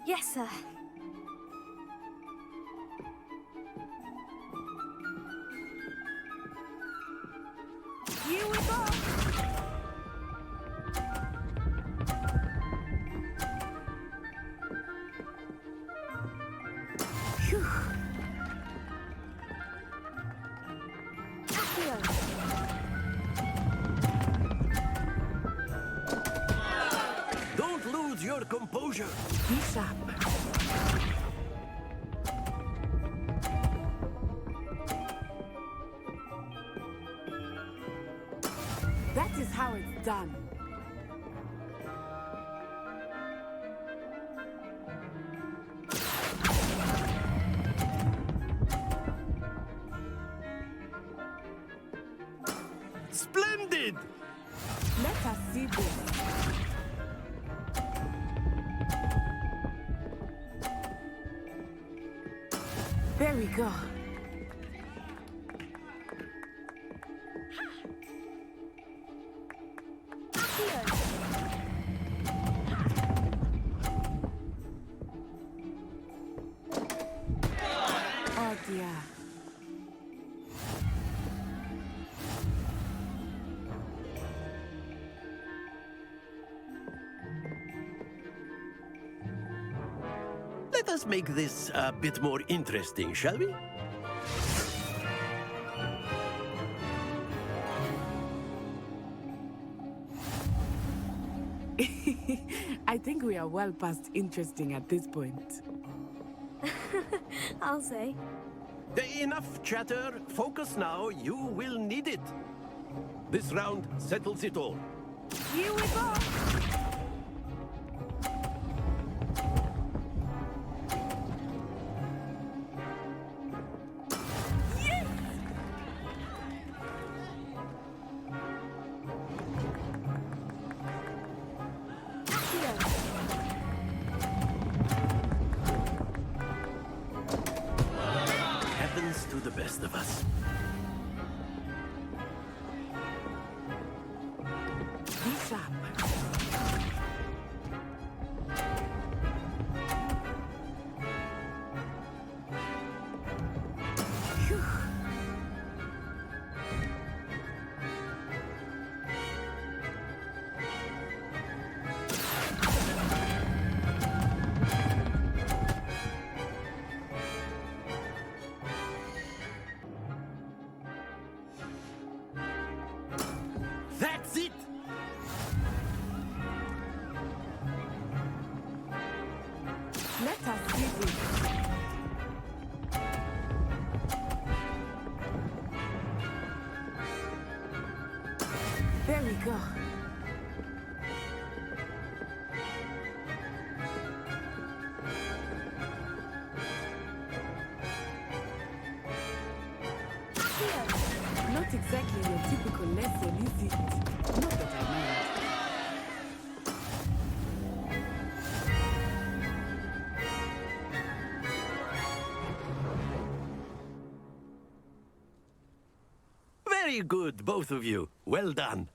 Yes, sir. Here we go! Phew. Don't lose your composure. Peace up. That is how it's done. Splendid! Let us see this. There we go. Oh dear. Let us make this a bit more interesting, shall we? I think we are well past interesting at this point. I'll say. Enough chatter. Focus now. You will need it. This round settles it all. Here we go! Happens to the best of us. Be sharp. Let us see this. There we go. Not exactly your typical lesson, is it? Not that I mind. Very good, both of you. Well done.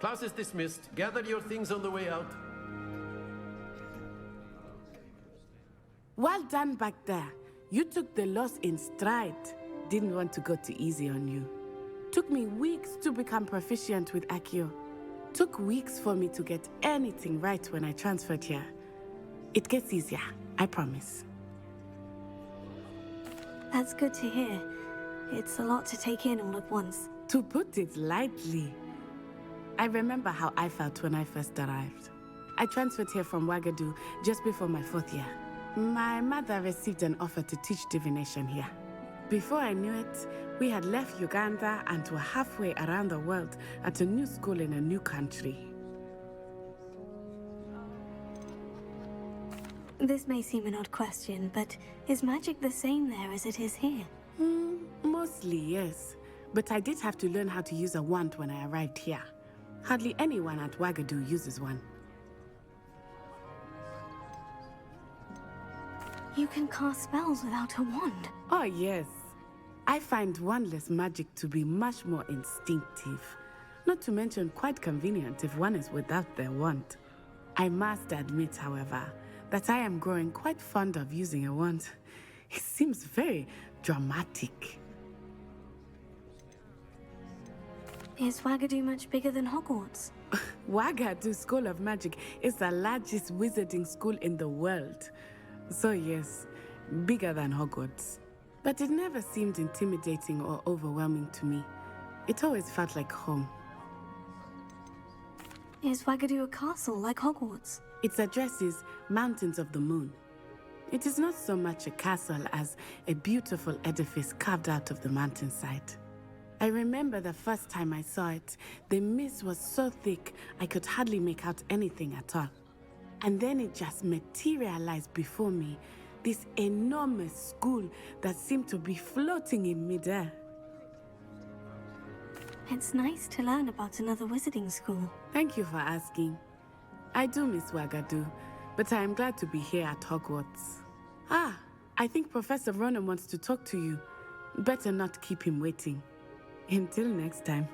Class is dismissed. Gather your things on the way out. Well done back there. You took the loss in stride. Didn't want to go too easy on you. Took me weeks to become proficient with Accio. Took weeks for me to get anything right when I transferred here. It gets easier, I promise. That's good to hear. It's a lot to take in all at once. To put it lightly. I remember how I felt when I first arrived. I transferred here from Wagadu just before my 4th year. My mother received an offer to teach divination here. Before I knew it, we had left Uganda and were halfway around the world at a new school in a new country. This may seem an odd question, but is magic the same there as it is here? Mostly, yes. But I did have to learn how to use a wand when I arrived here. Hardly anyone at Wagadu uses one. You can cast spells without a wand? Oh, yes. I find wandless magic to be much more instinctive. Not to mention quite convenient if one is without their wand. I must admit, however, that I am growing quite fond of using a wand. It seems very dramatic. Is Wagadu much bigger than Hogwarts? Wagadu School of Magic is the largest wizarding school in the world. So yes, bigger than Hogwarts. But it never seemed intimidating or overwhelming to me. It always felt like home. Is Wagadu a castle like Hogwarts? Its address is Mountains of the Moon. It is not so much a castle as a beautiful edifice carved out of the mountainside. I remember the first time I saw it, the mist was so thick I could hardly make out anything at all. And then it just materialized before me, this enormous school that seemed to be floating in midair. It's nice to learn about another wizarding school. Thank you for asking. I do miss Wagadu, but I am glad to be here at Hogwarts. Ah, I think Professor Ronan wants to talk to you. Better not keep him waiting. Until next time.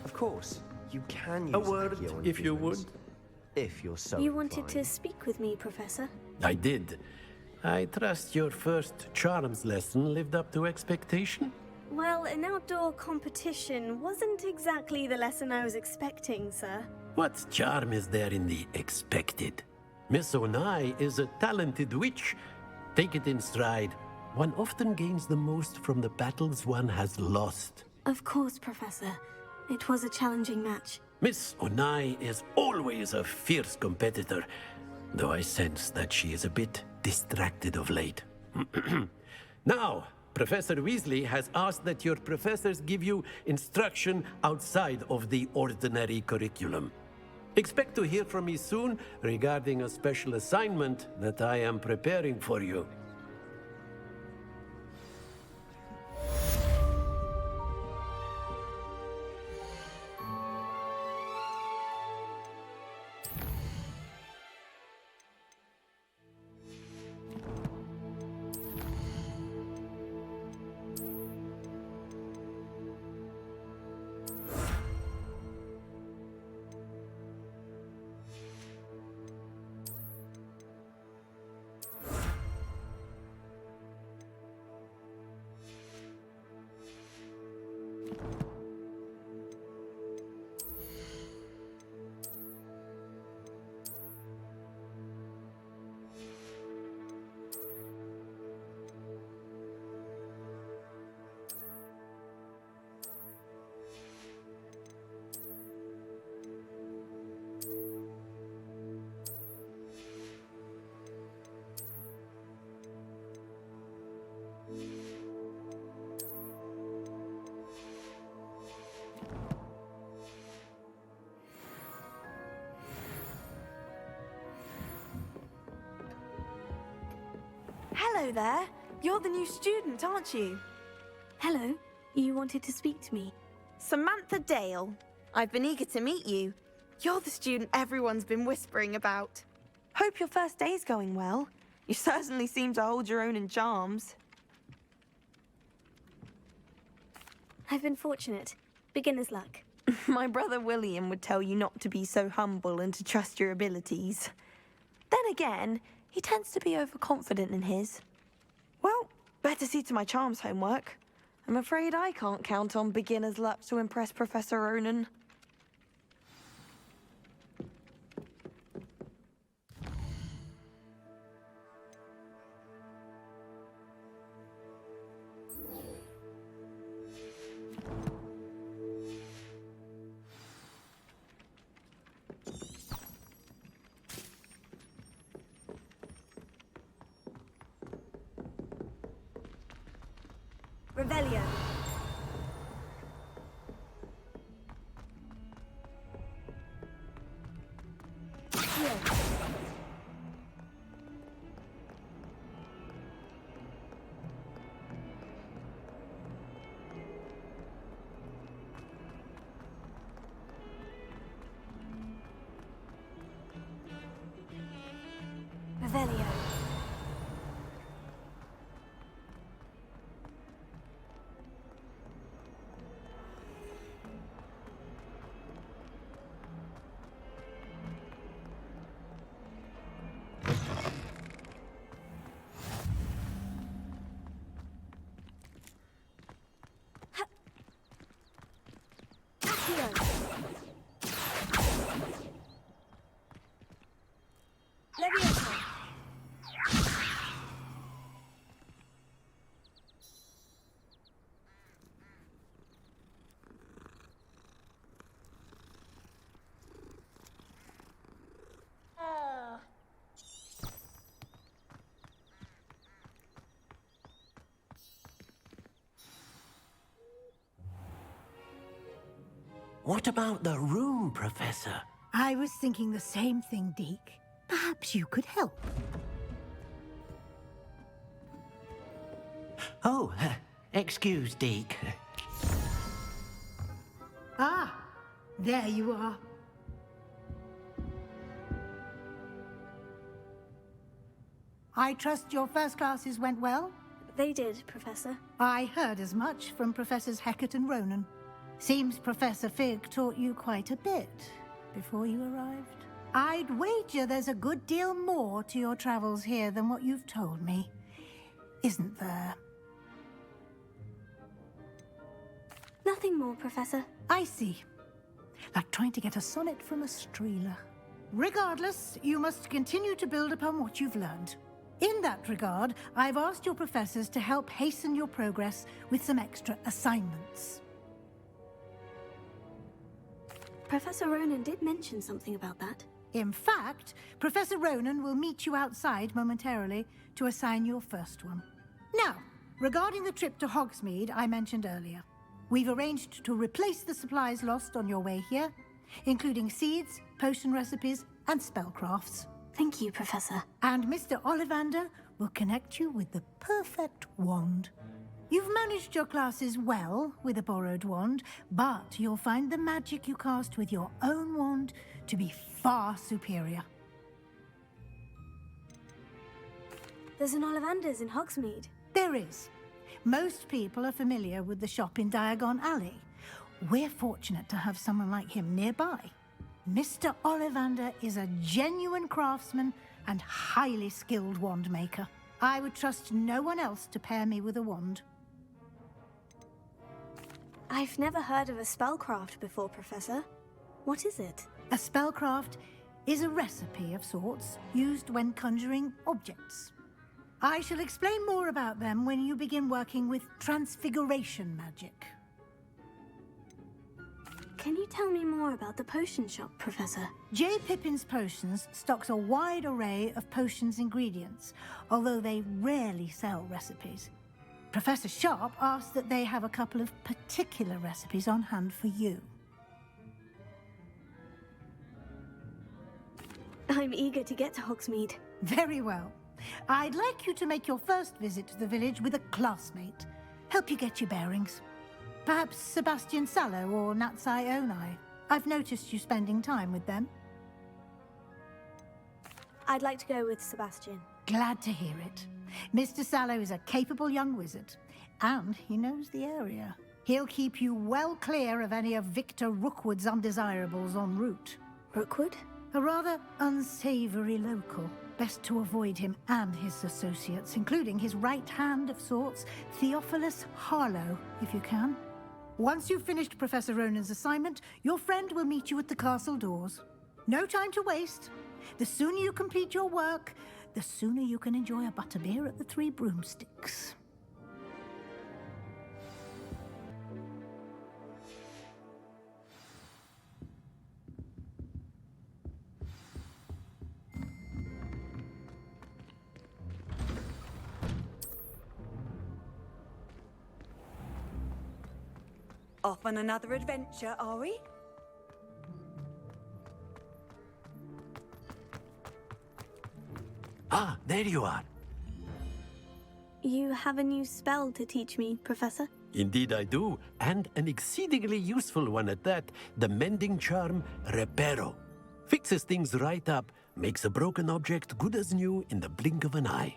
Of course, you can use A word, Accio on if you humans, would. If you're so You wanted inclined. to speak with me, Professor? I did. I trust your first charms lesson lived up to expectation? Well, an outdoor competition wasn't exactly the lesson I was expecting, sir. What charm is there in the expected? Miss Onai is a talented witch. Take it in stride. One often gains the most from the battles one has lost. Of course, Professor. It was a challenging match. Miss Onai is always a fierce competitor, though I sense that she is a bit distracted of late. Now, Professor Weasley has asked that your professors give you instruction outside of the ordinary curriculum. Expect to hear from me soon regarding a special assignment that I am preparing for you. Hello there. You're the new student, aren't you? Hello. You wanted to speak to me? Samantha Dale. I've been eager to meet you. You're the student everyone's been whispering about. Hope your first day's going well. You certainly seem to hold your own in charms. I've been fortunate. Beginner's luck. My brother William would tell you not to be so humble and to trust your abilities. Then again, he tends to be overconfident in his. Well, better see to my charms homework. I'm afraid I can't count on beginner's luck to impress Professor Ronan. Revelio. Revelio. What about the room, Professor? I was thinking the same thing, Deke. Perhaps you could help. Oh, excuse, Deke. Ah, there you are. I trust your first classes went well? They did, Professor. I heard as much from Professors Hecat and Ronan. Seems Professor Fig taught you quite a bit before you arrived. I'd wager there's a good deal more to your travels here than what you've told me. Isn't there? Nothing more, Professor. I see. Like trying to get a sonnet from a streeler. Regardless, you must continue to build upon what you've learned. In that regard, I've asked your professors to help hasten your progress with some extra assignments. Professor Ronan did mention something about that. In fact, Professor Ronan will meet you outside momentarily to assign your first one. Now, regarding the trip to Hogsmeade I mentioned earlier, we've arranged to replace the supplies lost on your way here, including seeds, potion recipes, and spellcrafts. Thank you, Professor. And Mr. Ollivander will connect you with the perfect wand. You've managed your classes well with a borrowed wand, but you'll find the magic you cast with your own wand to be far superior. There's an Ollivander's in Hogsmeade. There is. Most people are familiar with the shop in Diagon Alley. We're fortunate to have someone like him nearby. Mr. Ollivander is a genuine craftsman and highly skilled wand maker. I would trust no one else to pair me with a wand. I've never heard of a spellcraft before, Professor. What is it? A spellcraft is a recipe of sorts used when conjuring objects. I shall explain more about them when you begin working with transfiguration magic. Can you tell me more about the potion shop, Professor? J. Pippin's Potions stocks a wide array of potions ingredients, although they rarely sell recipes. Professor Sharp asked that they have a couple of particular recipes on hand for you. I'm eager to get to Hogsmeade. Very well. I'd like you to make your first visit to the village with a classmate. Help you get your bearings. Perhaps Sebastian Sallow or Natsai Onai. I've noticed you spending time with them. I'd like to go with Sebastian. Glad to hear it. Mr. Sallow is a capable young wizard, and he knows the area. He'll keep you well clear of any of Victor Rookwood's undesirables en route. Rookwood? A rather unsavory local. Best to avoid him and his associates, including his right hand of sorts, Theophilus Harlow, if you can. Once you've finished Professor Ronan's assignment, your friend will meet you at the castle doors. No time to waste. The sooner you complete your work, the sooner you can enjoy a butterbeer at the Three Broomsticks. Off on another adventure, are we? Ah, there you are. You have a new spell to teach me, Professor? Indeed I do, and an exceedingly useful one at that. The mending charm, Reparo. Fixes things right up, makes a broken object good as new in the blink of an eye.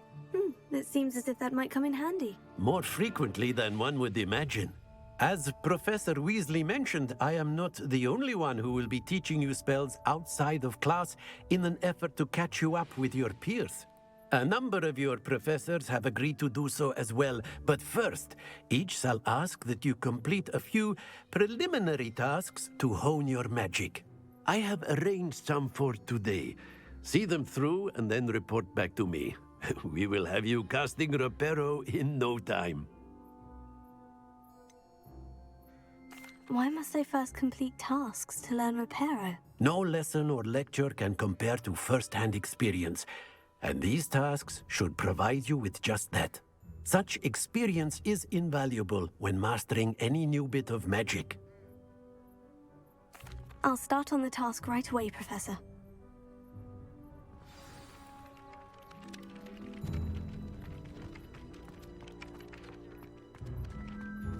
It seems as if that might come in handy. More frequently than one would imagine. As Professor Weasley mentioned, I am not the only one who will be teaching you spells outside of class in an effort to catch you up with your peers. A number of your professors have agreed to do so as well, but first, each shall ask that you complete a few preliminary tasks to hone your magic. I have arranged some for today. See them through and then report back to me. We will have you casting Reparo in no time. Why must I first complete tasks to learn Reparo? No lesson or lecture can compare to first-hand experience, and these tasks should provide you with just that. Such experience is invaluable when mastering any new bit of magic. I'll start on the task right away, Professor.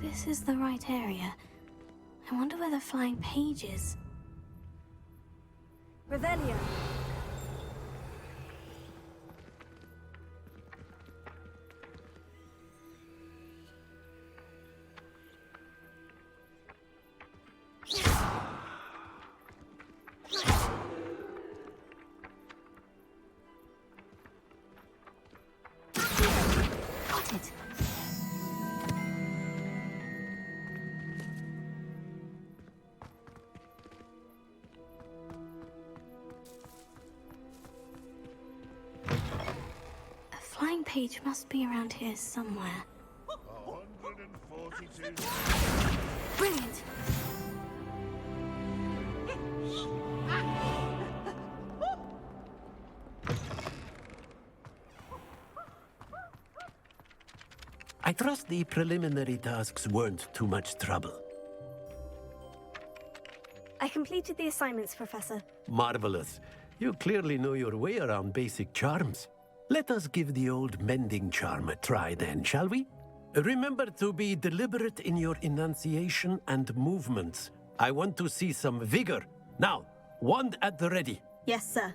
This is the right area. I wonder where the flying page is. Revelio. Got it. A flying page must be around here somewhere. 142. Brilliant! I trust the preliminary tasks weren't too much trouble. I completed the assignments, Professor. Marvelous. You clearly know your way around basic charms. Let us give the old mending charm a try then, shall we? Remember to be deliberate in your enunciation and movements. I want to see some vigor. Now, wand at the ready. Yes, sir.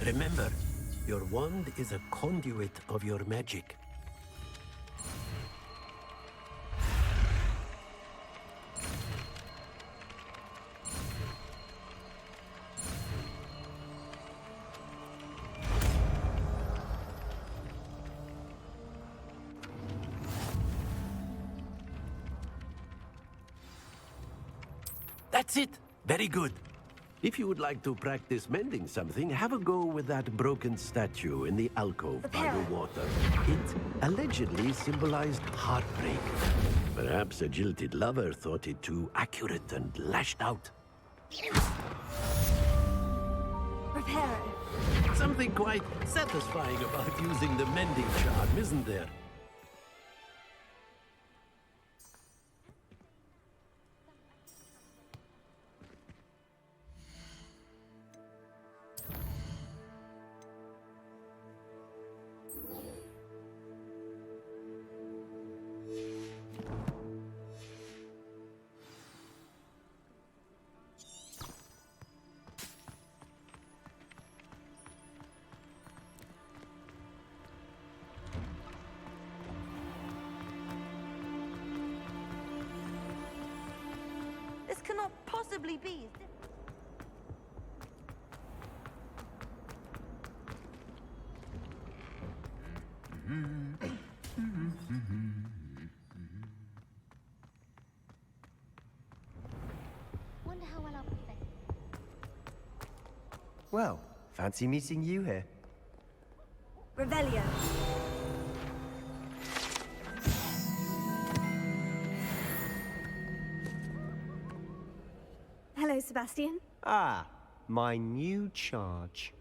Remember, your wand is a conduit of your magic. That's it. Very good. If you would like to practice mending something, have a go with that broken statue in the alcove by the water. It allegedly symbolized heartbreak. Perhaps a jilted lover thought it too accurate and lashed out. Reparo. Something quite satisfying about using the mending charm, isn't there? possibly be? Wonder how well I'll perfect. Well, fancy meeting you here. Revelio. Hello, Sebastian. Ah, my new charge.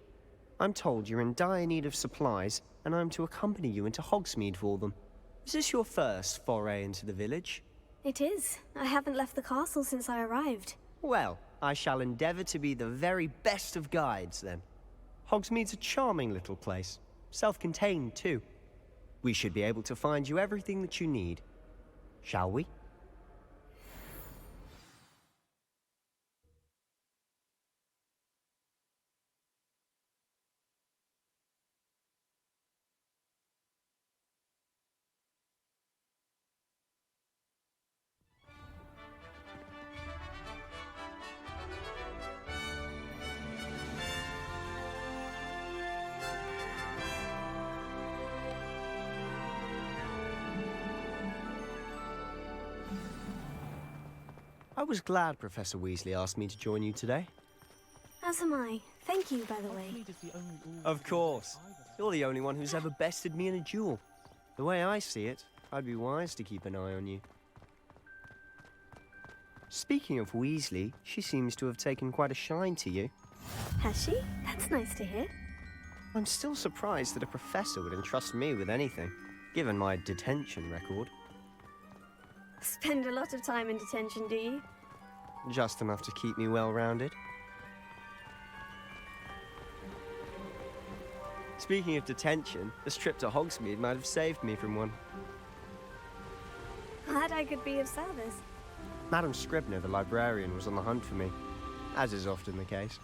I'm told you're in dire need of supplies, and I'm to accompany you into Hogsmeade for them. Is this your first foray into the village? It is. I haven't left the castle since I arrived. Well, I shall endeavour to be the very best of guides, then. Hogsmeade's a charming little place. Self-contained, too. We should be able to find you everything that you need. Shall we? I was glad Professor Weasley asked me to join you today. As am I. Thank you, by the way. Of course. You're the only one who's ever bested me in a duel. The way I see it, I'd be wise to keep an eye on you. Speaking of Weasley, she seems to have taken quite a shine to you. Has she? That's nice to hear. I'm still surprised that a professor would entrust me with anything, given my detention record. Spend a lot of time in detention, do you? Just enough to keep me well-rounded. Speaking of detention, this trip to Hogsmeade might have saved me from one. Glad I could be of service. Madam Scribner, the librarian, was on the hunt for me, as is often the case.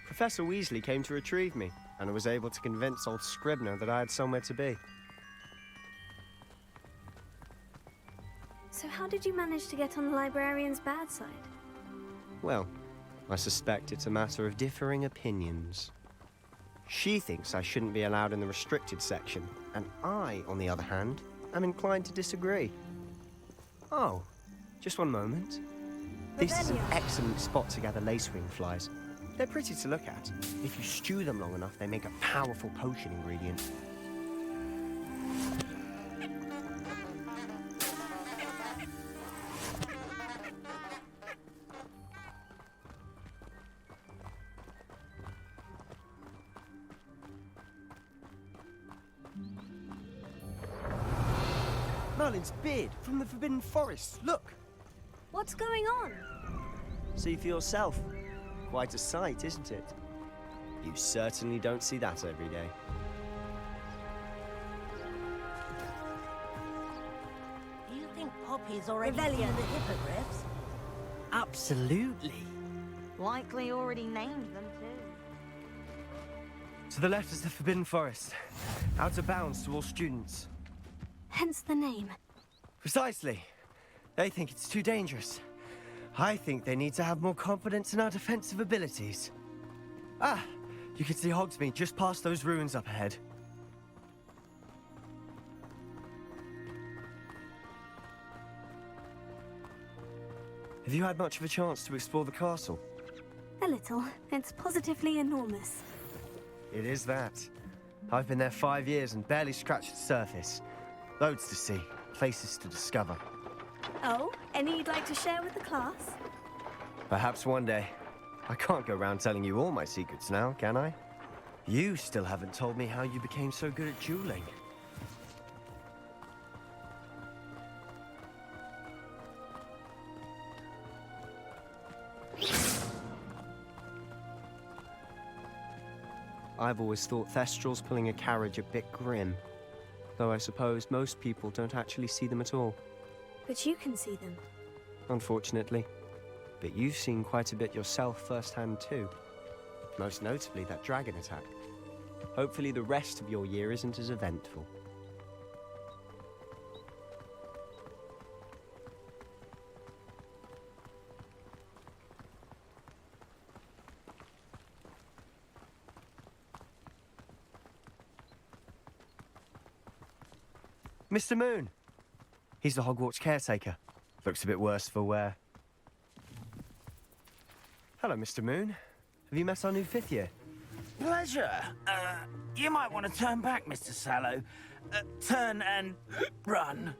Professor Weasley came to retrieve me, and I was able to convince old Scribner that I had somewhere to be. So how did you manage to get on the librarian's bad side? Well, I suspect it's a matter of differing opinions. She thinks I shouldn't be allowed in the restricted section, and I, on the other hand, am inclined to disagree. Oh, just one moment. This is an excellent spot to gather lacewing flies. They're pretty to look at. If you stew them long enough, they make a powerful potion ingredient. Merlin's beard from the Forbidden Forest. Look! What's going on? See for yourself. Quite a sight, isn't it? You certainly don't see that every day. Do you think Poppy's already Revelio. seen the hippogriffs? Absolutely. Likely already named them too. To the left is the Forbidden Forest. Out of bounds to all students. Hence the name. Precisely. They think it's too dangerous. I think they need to have more confidence in our defensive abilities. Ah, you can see Hogsmeade just past those ruins up ahead. Have you had much of a chance to explore the castle? A little. It's positively enormous. It is that. I've been there 5 years and barely scratched the surface. Loads to see, places to discover. Oh, any you'd like to share with the class? Perhaps one day. I can't go around telling you all my secrets now, can I? You still haven't told me how you became so good at dueling. I've always thought Thestrals pulling a carriage a bit grim. Though I suppose most people don't actually see them at all. But you can see them. Unfortunately. But you've seen quite a bit yourself firsthand too. Most notably that dragon attack. Hopefully the rest of your year isn't as eventful. Mr. Moon. He's the Hogwarts caretaker. Looks a bit worse for wear. Hello, Mr. Moon. Have you met our new 5th year? Pleasure. You might want to turn back, Mr. Sallow. Turn and run.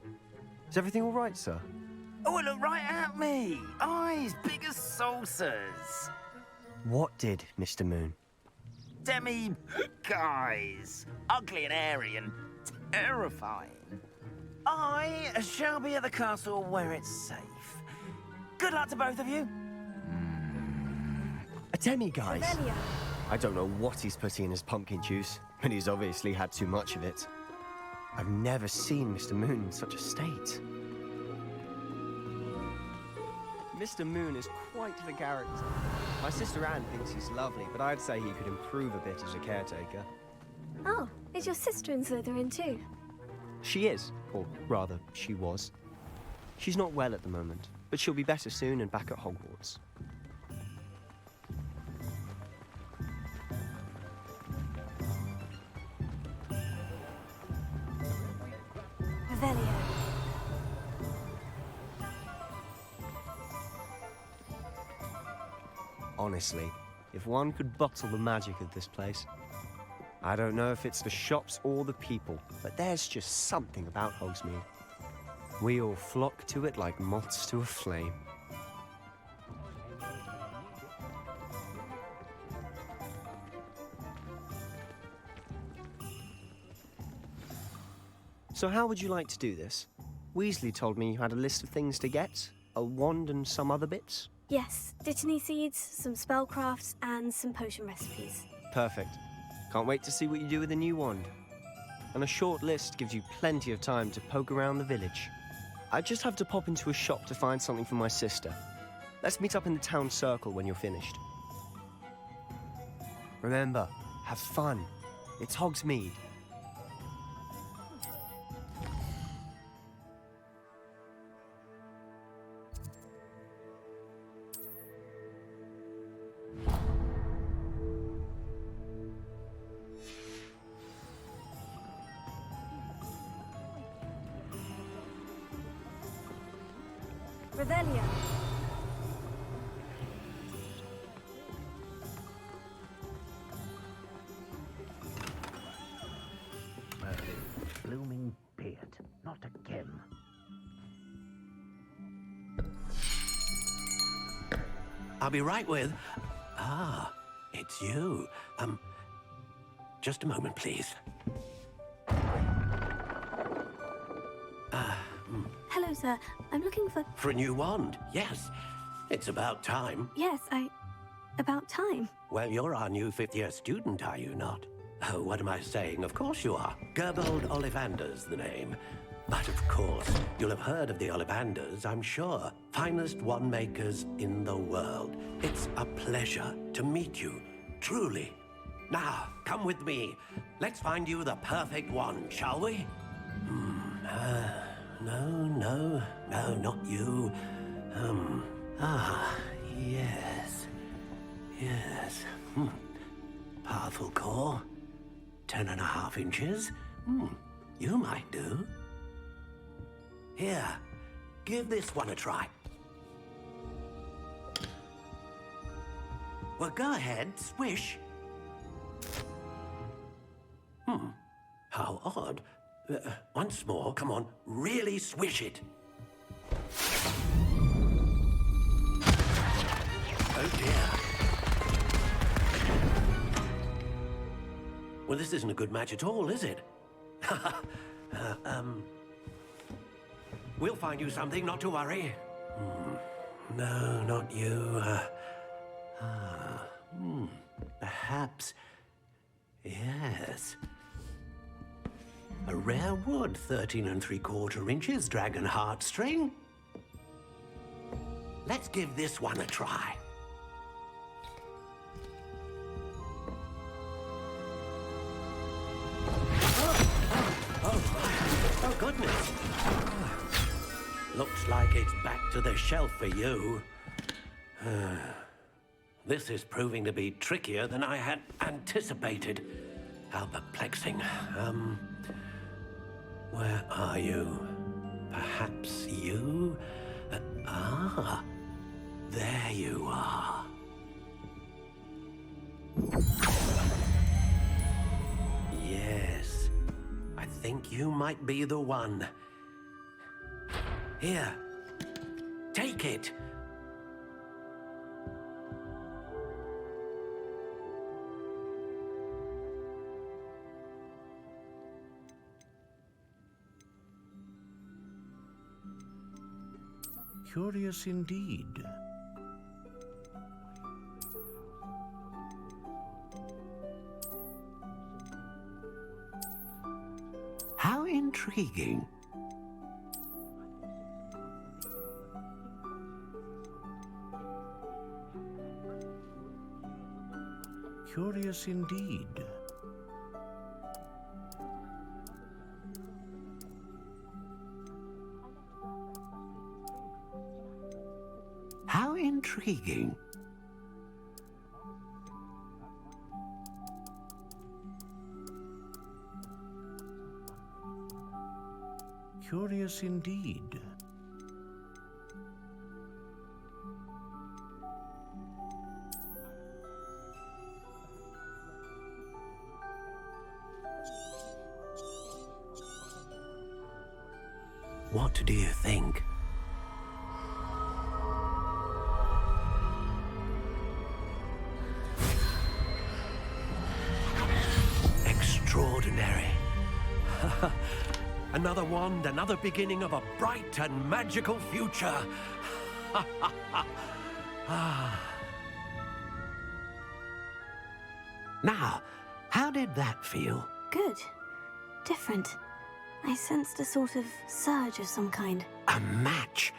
Is everything all right, sir? Oh, look right at me. Eyes big as saucers. What did, Mr. Moon? Guys. Ugly and airy and terrifying. I shall be at the castle where it's safe. Good luck to both of you. A demi-guise? Revelia. I don't know what he's putting in his pumpkin juice, but he's obviously had too much of it. I've never seen Mr. Moon in such a state. Mr. Moon is quite the character. My sister Anne thinks he's lovely, but I'd say he could improve a bit as a caretaker. Oh, is your sister in Slytherin too? She is, or rather, she was. She's not well at the moment, but she'll be better soon and back at Hogwarts. Revelia. Honestly, if one could bottle the magic of this place. I don't know if it's the shops or the people, but there's just something about Hogsmeade. We all flock to it like moths to a flame. So how would you like to do this? Weasley told me you had a list of things to get, a wand and some other bits. Yes, dittany seeds, some spellcrafts, and some potion recipes. Perfect. Can't wait to see what you do with the new wand. And a short list gives you plenty of time to poke around the village. I just have to pop into a shop to find something for my sister. Let's meet up in the town circle when you're finished. Remember, have fun. It's Hogsmeade. Revelia. Blooming beard. Not again. I'll be right with... Ah, it's you. Just a moment, please. Hello, sir. I'm looking for... For a new wand, yes. It's about time. Yes, about time. Well, you're our new 5th-year student, are you not? Oh, what am I saying? Of course you are. Gerbold Ollivander's the name. But of course, you'll have heard of the Ollivanders, I'm sure. Finest wand makers in the world. It's a pleasure to meet you, truly. Now, come with me. Let's find you the perfect wand, shall we? No, not you. Yes. Powerful core. 10.5 inches. You might do. Here, give this one a try. Well, go ahead, swish. How odd. Once more, come on, really swish it. Oh dear. Well, this isn't a good match at all, is it? We'll find you something, not to worry. No, not you. Perhaps. Yes. A rare wood, 13 3/4 inches, dragon heartstring. Let's give this one a try. Oh, goodness. Looks like it's back to the shelf for you. This is proving to be trickier than I had anticipated. How perplexing. Where are you? Perhaps you? There you are. Yes, I think you might be the one. Here, take it. Curious indeed. How intriguing. Curious indeed. How intriguing. Curious indeed. What do you think? Extraordinary. Another wand, another beginning of a bright and magical future. Now, how did that feel? Good. Different. I sensed a sort of surge of some kind. A match.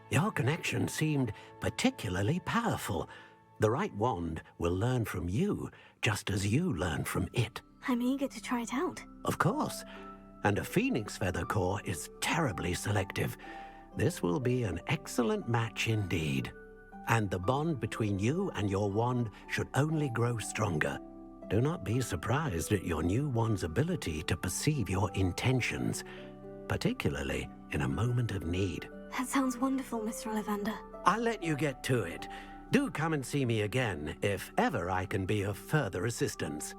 Your connection seemed particularly powerful. The right wand will learn from you, just as you learn from it. I'm eager to try it out. Of course. And a phoenix feather core is terribly selective. This will be an excellent match indeed. And the bond between you and your wand should only grow stronger. Do not be surprised at your new wand's ability to perceive your intentions, particularly in a moment of need. That sounds wonderful, Mr. Ollivander. I'll let you get to it. Do come and see me again if ever I can be of further assistance.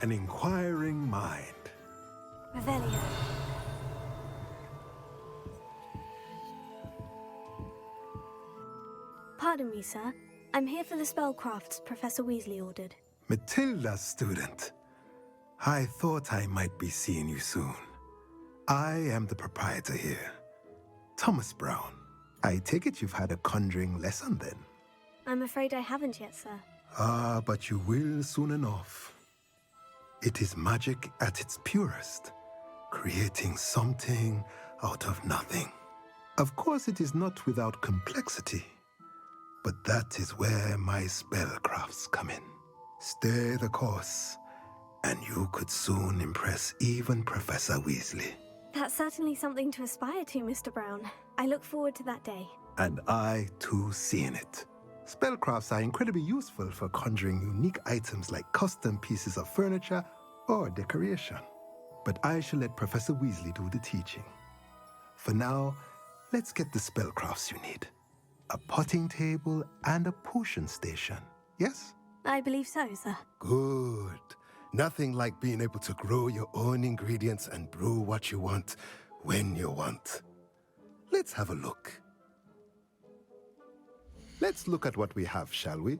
An inquiring mind. Revelio. Pardon me, sir. I'm here for the spellcrafts Professor Weasley ordered. Matilda's student. I thought I might be seeing you soon. I am the proprietor here, Thomas Brown. I take it you've had a conjuring lesson then? I'm afraid I haven't yet, sir. Ah, but you will soon enough. It is magic at its purest, creating something out of nothing. Of course, it is not without complexity, but that is where my spellcrafts come in. Stay the course, and you could soon impress even Professor Weasley. That's certainly something to aspire to, Mr. Brown. I look forward to that day. And I, too, seeing it. Spellcrafts are incredibly useful for conjuring unique items like custom pieces of furniture or decoration. But I shall let Professor Weasley do the teaching. For now, let's get the spellcrafts you need. A potting table and a potion station, yes? I believe so, sir. Good. Nothing like being able to grow your own ingredients and brew what you want when you want. Let's have a look. Let's look at what we have, shall we?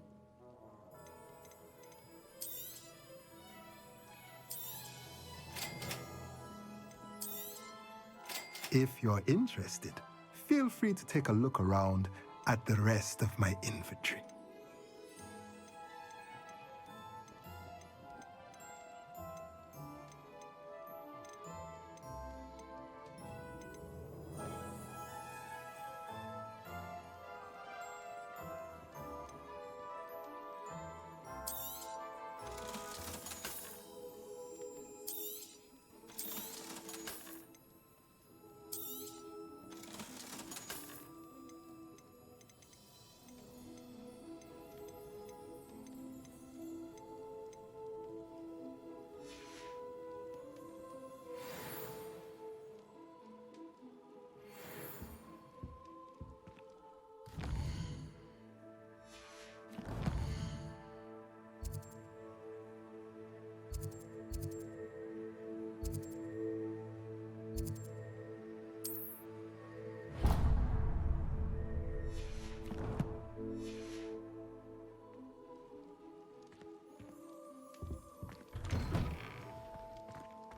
If you're interested, feel free to take a look around at the rest of my inventory.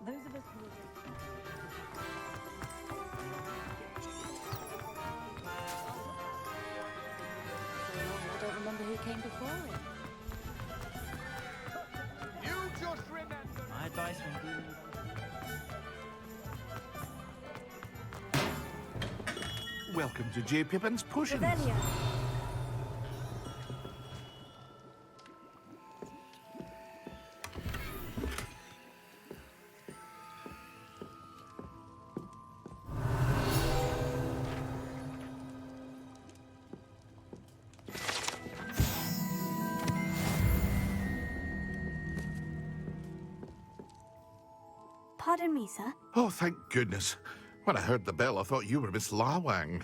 Those of us who I don't remember who came before it. You just remember. My advice from dealing with... Welcome to J. Pippin's Potions. Revelio. Pardon me, sir. Oh, thank goodness. When I heard the bell, I thought you were Miss Lawang.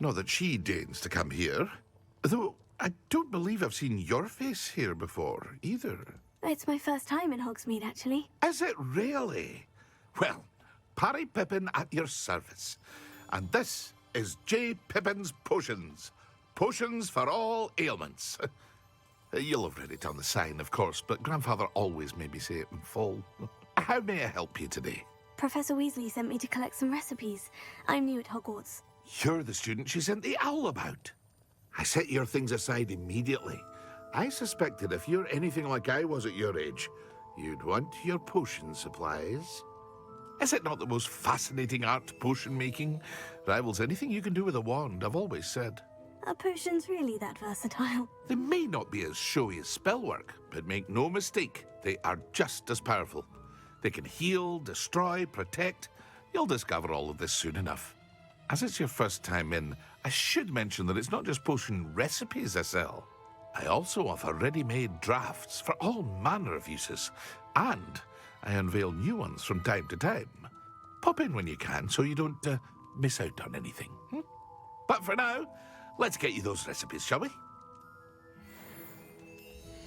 Not that she deigns to come here. Though, I don't believe I've seen your face here before, either. It's my first time in Hogsmeade, actually. Is it really? Well, Parry Pippin at your service. And this is J. Pippin's Potions. Potions for all ailments. You'll have read it on the sign, of course, but Grandfather always made me say it in full. How may I help you today? Professor Weasley sent me to collect some recipes. I'm new at Hogwarts. You're the student she sent the owl about. I set your things aside immediately. I suspected if you're anything like I was at your age, you'd want your potion supplies. Is it not the most fascinating art, potion making? Rivals anything you can do with a wand, I've always said. Are potions really that versatile? They may not be as showy as spellwork, but make no mistake, they are just as powerful. They can heal, destroy, protect. You'll discover all of this soon enough. As it's your first time in, I should mention that it's not just potion recipes I sell. I also offer ready-made drafts for all manner of uses, and I unveil new ones from time to time. Pop in when you can so you don't miss out on anything. But for now, let's get you those recipes, shall we?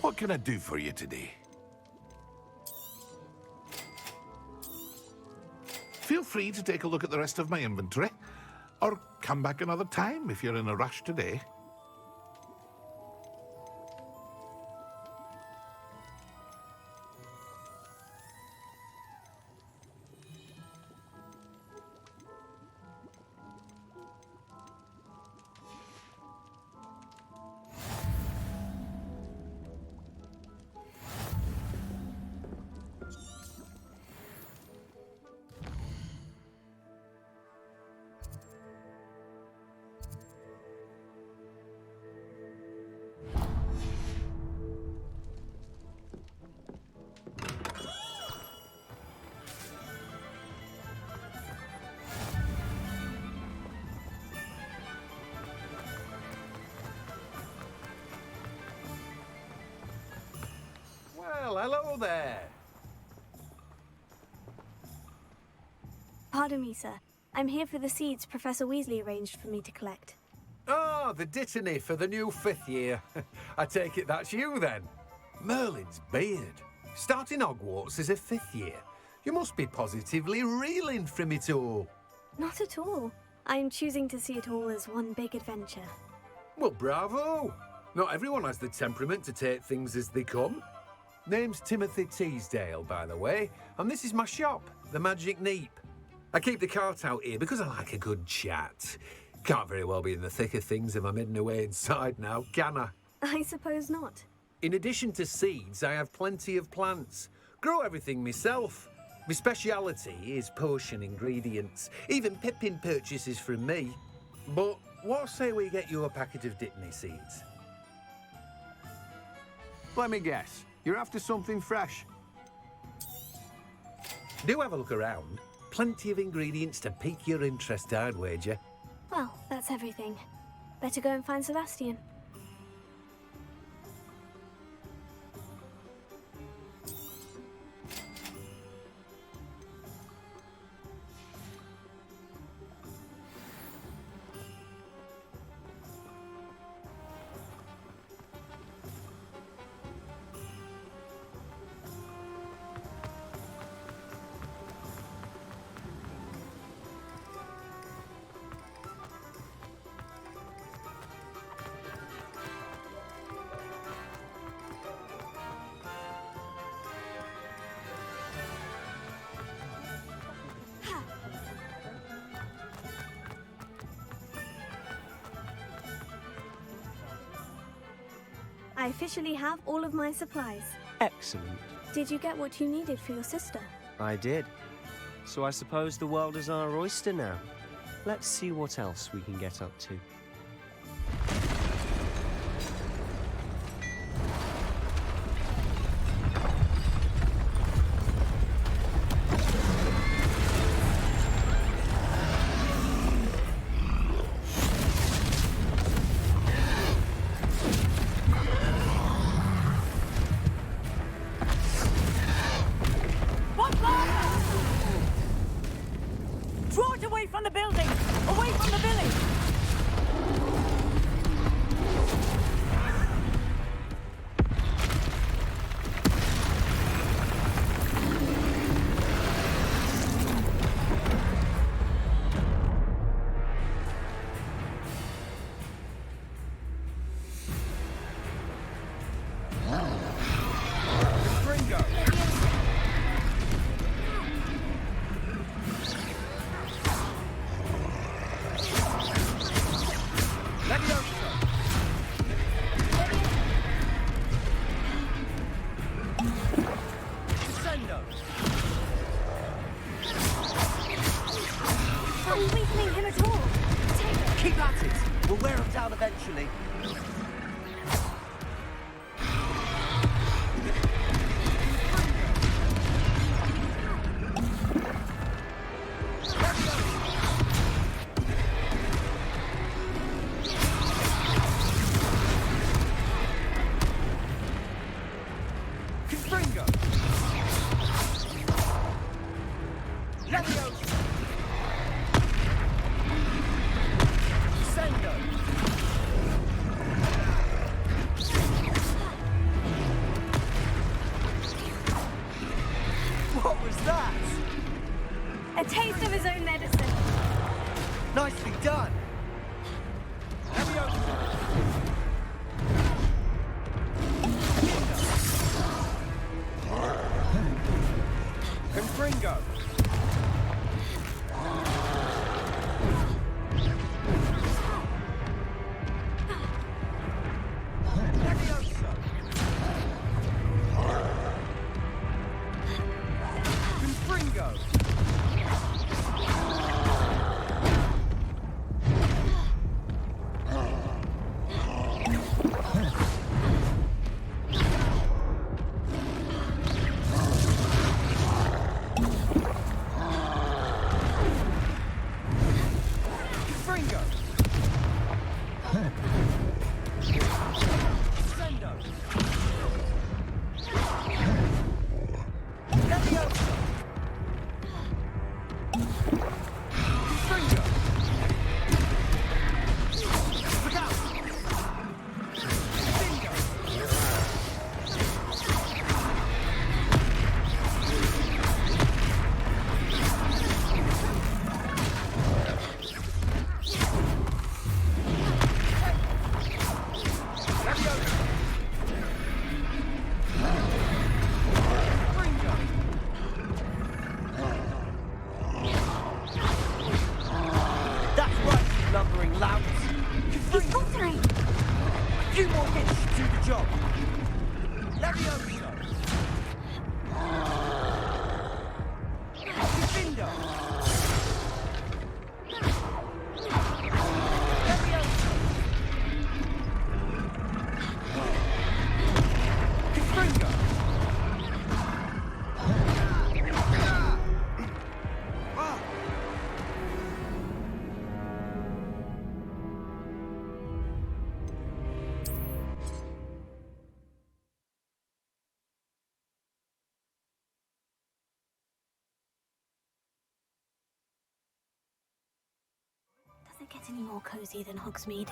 What can I do for you today? Feel free to take a look at the rest of my inventory, or come back another time if you're in a rush today. Well, hello there. Pardon me, sir. I'm here for the seeds Professor Weasley arranged for me to collect. Oh, the dittany for the new 5th year. I take it that's you, then. Merlin's beard. starting Hogwarts as a 5th year. You must be positively reeling from it all. Not at all. I'm choosing to see it all as one big adventure. Well, bravo! Not everyone has the temperament to take things as they come. Name's Timothy Teasdale, by the way, and this is my shop, the Magic Neep. I keep the cart out here because I like a good chat. Can't very well be in the thick of things if I'm hidden away inside now, can I? I suppose not. In addition to seeds, I have plenty of plants. Grow everything myself. My speciality is potion ingredients. Even Pippin purchases from me. But what say we get you a packet of didnt seeds? Let me guess. You're after something fresh. Do have a look around. Plenty of ingredients to pique your interest, I'd wager. Well, that's everything. Better go and find Sebastian. I officially have all of my supplies. Excellent. Did you get what you needed for your sister? I did. So I suppose the world is our oyster now. Let's see what else we can get up to. Draw it away from the building! Away from the village! Gringo! Are we weakening him at all? Keep at it. We'll wear him down eventually. Confringo! Leviosa! Sendo! What was that? A taste of his own medicine. Nicely done. Confringo! Leviosa! Confringo! few more hits should do the job. Levioso. Defender. Levioso. Confringo. Does it get any more cozy than Hogsmeade?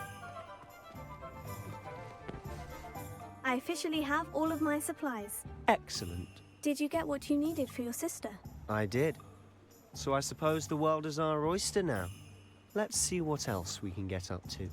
I officially have all of my supplies. Excellent. Did you get what you needed for your sister? I did. So I suppose the world is our oyster now. Let's see what else we can get up to.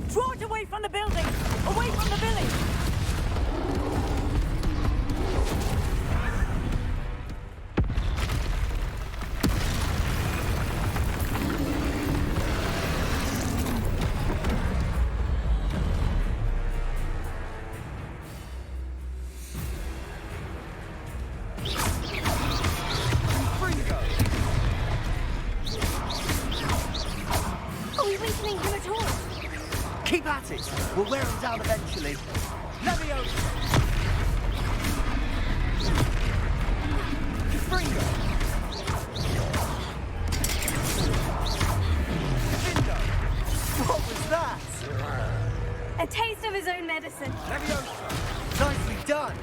Draw it away from the building! Away from the village! Are we weakening him at all? Keep at it! We'll wear him down eventually. Levioso! Confringo! Defender! What was that? A taste of his own medicine. Levioso! Nicely done!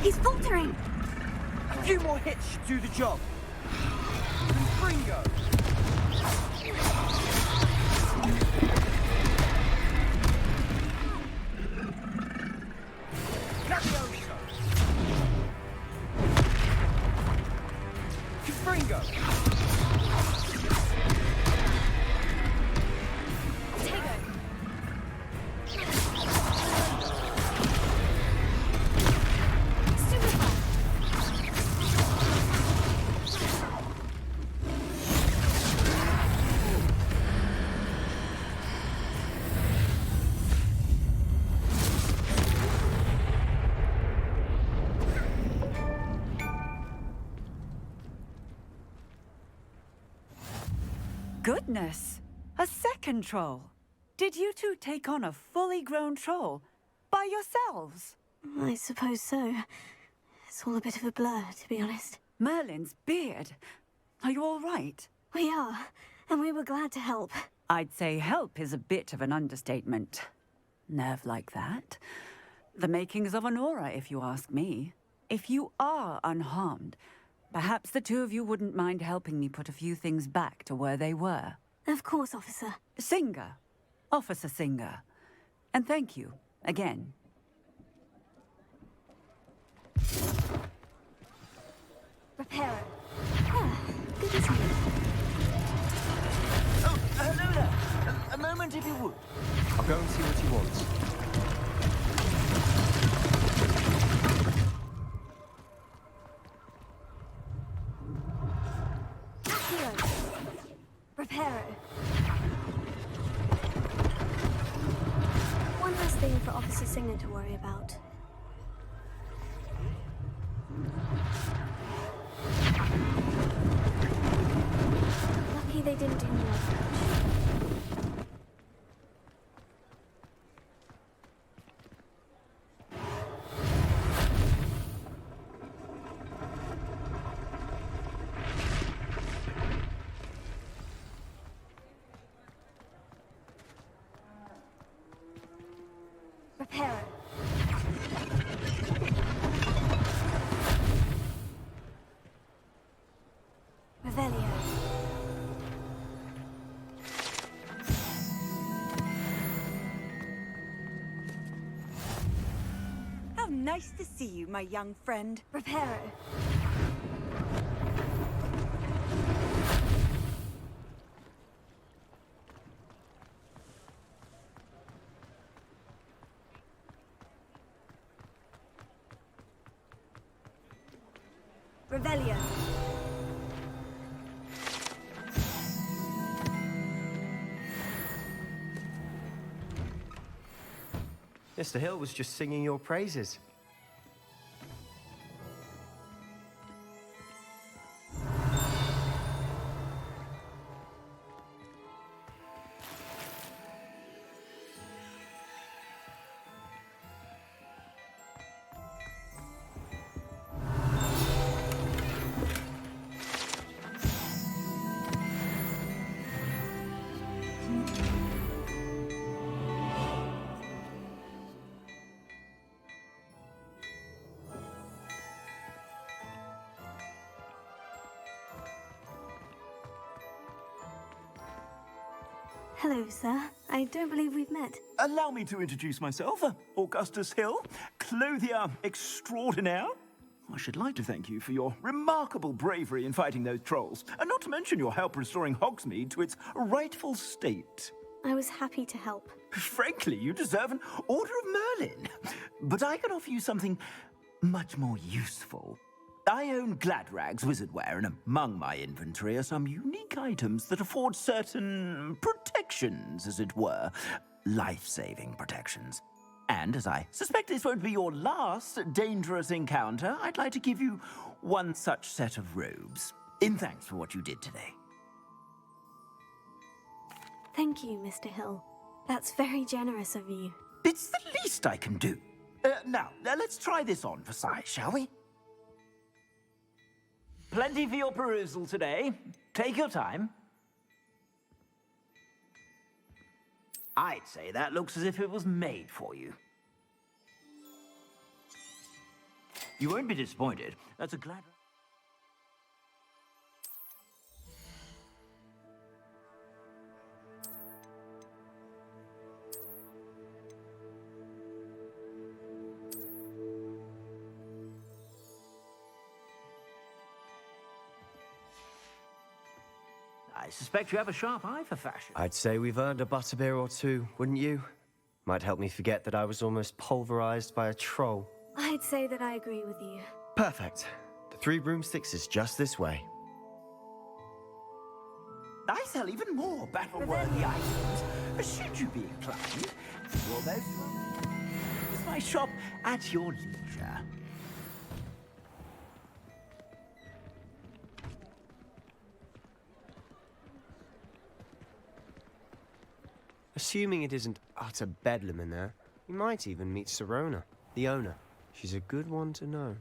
He's faltering! A few more hits should do the job. Confringo! Levioso! Confringo! Goodness! A second troll! Did you two take on a fully grown troll? By yourselves? I suppose so. It's all a bit of a blur, to be honest. Merlin's beard. Are you all right? We are, and we were glad to help. I'd say help is a bit of an understatement. Nerve like that. The makings of an aura, if you ask me. If you are unharmed, perhaps the two of you wouldn't mind helping me put a few things back to where they were. Of course, officer. Singer. Officer Singer. And thank you, again. Reparo. Ah, good to see you. Oh, hello there. A moment if you would. I'll go and see what he wants. Reparo. One last thing for Officer Singer to worry about. Lucky they didn't do more damage. Reparo. Revelio. How nice to see you, my young friend. Reparo. Revelio. Mr. Hill was just singing your praises. Hello, sir. I don't believe we've met. Allow me to introduce myself, Augustus Hill, clothier extraordinaire. I should like to thank you for your remarkable bravery in fighting those trolls, and not to mention your help restoring Hogsmeade to its rightful state. I was happy to help. Frankly, you deserve an Order of Merlin. But I can offer you something much more useful. I own Gladrag's wizardware, and among my inventory are some unique items that afford certain protections, as it were. Life-saving protections. And as I suspect this won't be your last dangerous encounter, I'd like to give you one such set of robes, in thanks for what you did today. Thank you, Mr. Hill. That's very generous of you. It's the least I can do. Now, let's try this on for size, shall we? Plenty for your perusal today. Take your time. I'd say that looks as if it was made for you. You won't be disappointed. That's a glad... I suspect you have a sharp eye for fashion. I'd say we've earned a butterbeer or two, wouldn't you? Might help me forget that I was almost pulverized by a troll. I'd say that I agree with you. Perfect. The 3 broomsticks is just this way. I sell even more battle-worthy items. Should you be inclined, well, there's my shop at your leisure. Assuming it isn't utter bedlam in there, you might even meet Serona, the owner. She's a good one to know.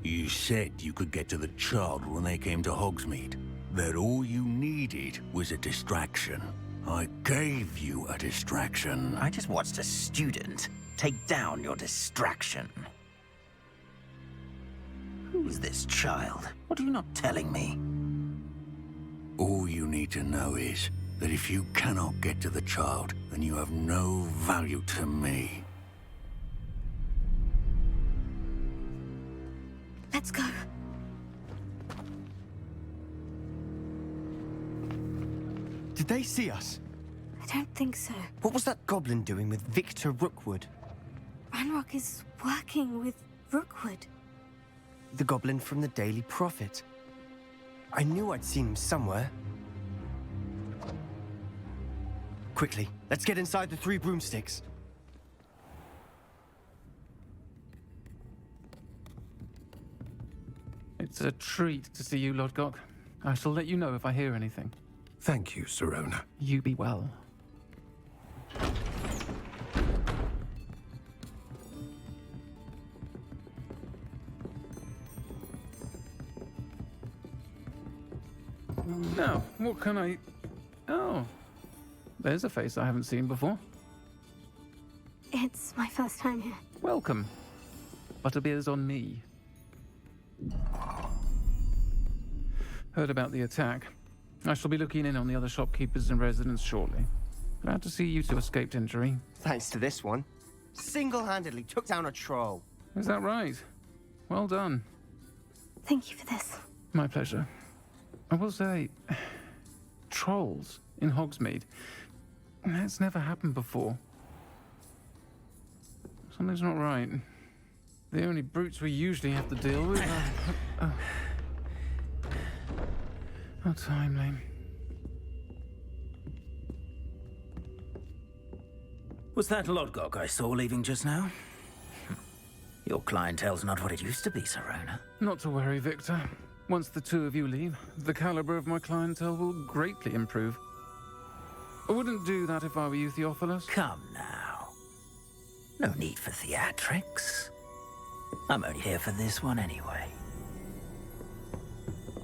You said you could get to the child when they came to Hogsmeade. That all you needed was a distraction. I gave you a distraction. I just watched a student take down your distraction. Who's this child? What are you not telling me? All you need to know is that if you cannot get to the child, then you have no value to me. Let's go. Did they see us? I don't think so. What was that goblin doing with Victor Rookwood? Ranrock is working with Rookwood. The goblin from the Daily Prophet. I knew I'd seen him somewhere. Quickly, let's get inside the 3 broomsticks. It's a treat to see you, Lodgok. I shall let you know if I hear anything. Thank you, Sirona. You be well. Now, what can I... Oh, there's a face I haven't seen before. It's my first time here. Welcome. Butterbeer's on me. Heard about the attack. I shall be looking in on the other shopkeepers and residents shortly. Glad to see you two escaped injury. Thanks to this one. Single-handedly took down a troll. Is that right? Well done. Thank you for this. My pleasure. I will say, trolls in Hogsmeade. That's never happened before. Something's not right. The only brutes we usually have to deal with are... How timely. Was that Lodgok I saw leaving just now? Your clientele's not what it used to be, Sirona. Not to worry, Victor. Once the two of you leave, the caliber of my clientele will greatly improve. I wouldn't do that if I were you, Theophilus. Come now. No need for theatrics. I'm only here for this one anyway.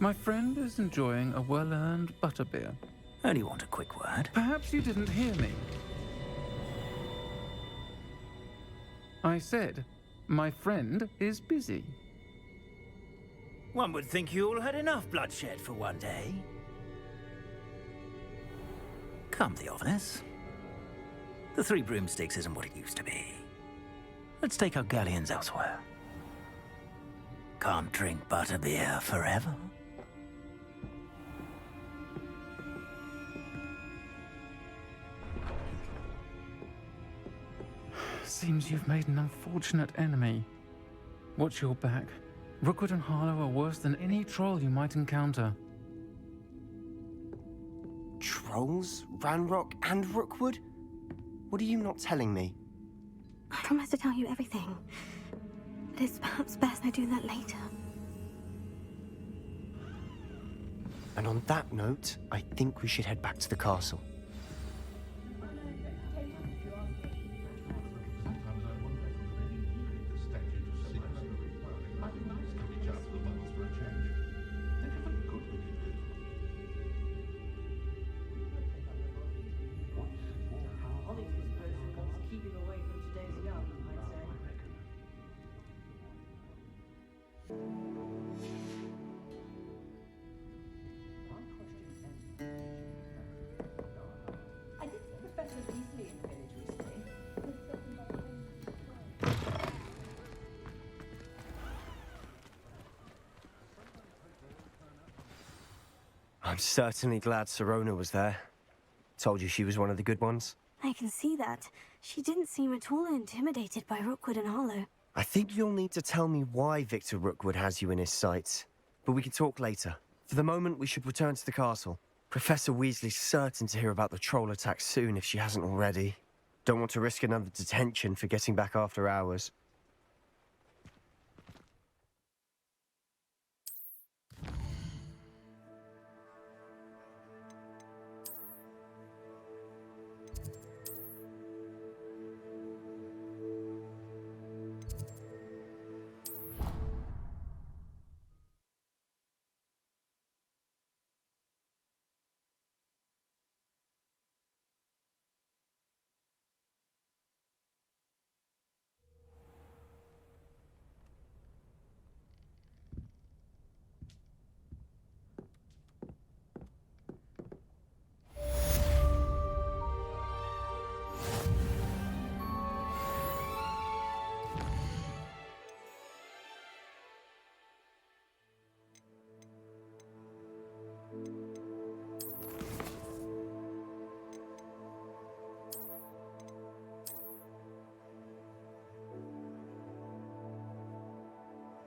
My friend is enjoying a well-earned butterbeer. Only want a quick word. Perhaps you didn't hear me. I said, my friend is busy. One would think you all had enough bloodshed for one day. Come, Theophilus. The 3 broomsticks isn't what it used to be. Let's take our galleons elsewhere. Can't drink butterbeer forever. Seems you've made an unfortunate enemy. Watch your back. Rookwood and Harlow are worse than any troll you might encounter. Trolls? Ranrock and Rookwood? What are you not telling me? I promise to tell you everything. But it's perhaps best I do that later. And on that note, I think we should head back to the castle. I'm certainly glad Sirona was there. Told you she was one of the good ones. I can see that. She didn't seem at all intimidated by Rookwood and Harlow. I think you'll need to tell me why Victor Rookwood has you in his sights. But we can talk later. For the moment, we should return to the castle. Professor Weasley's certain to hear about the troll attack soon if she hasn't already. Don't want to risk another detention for getting back after hours.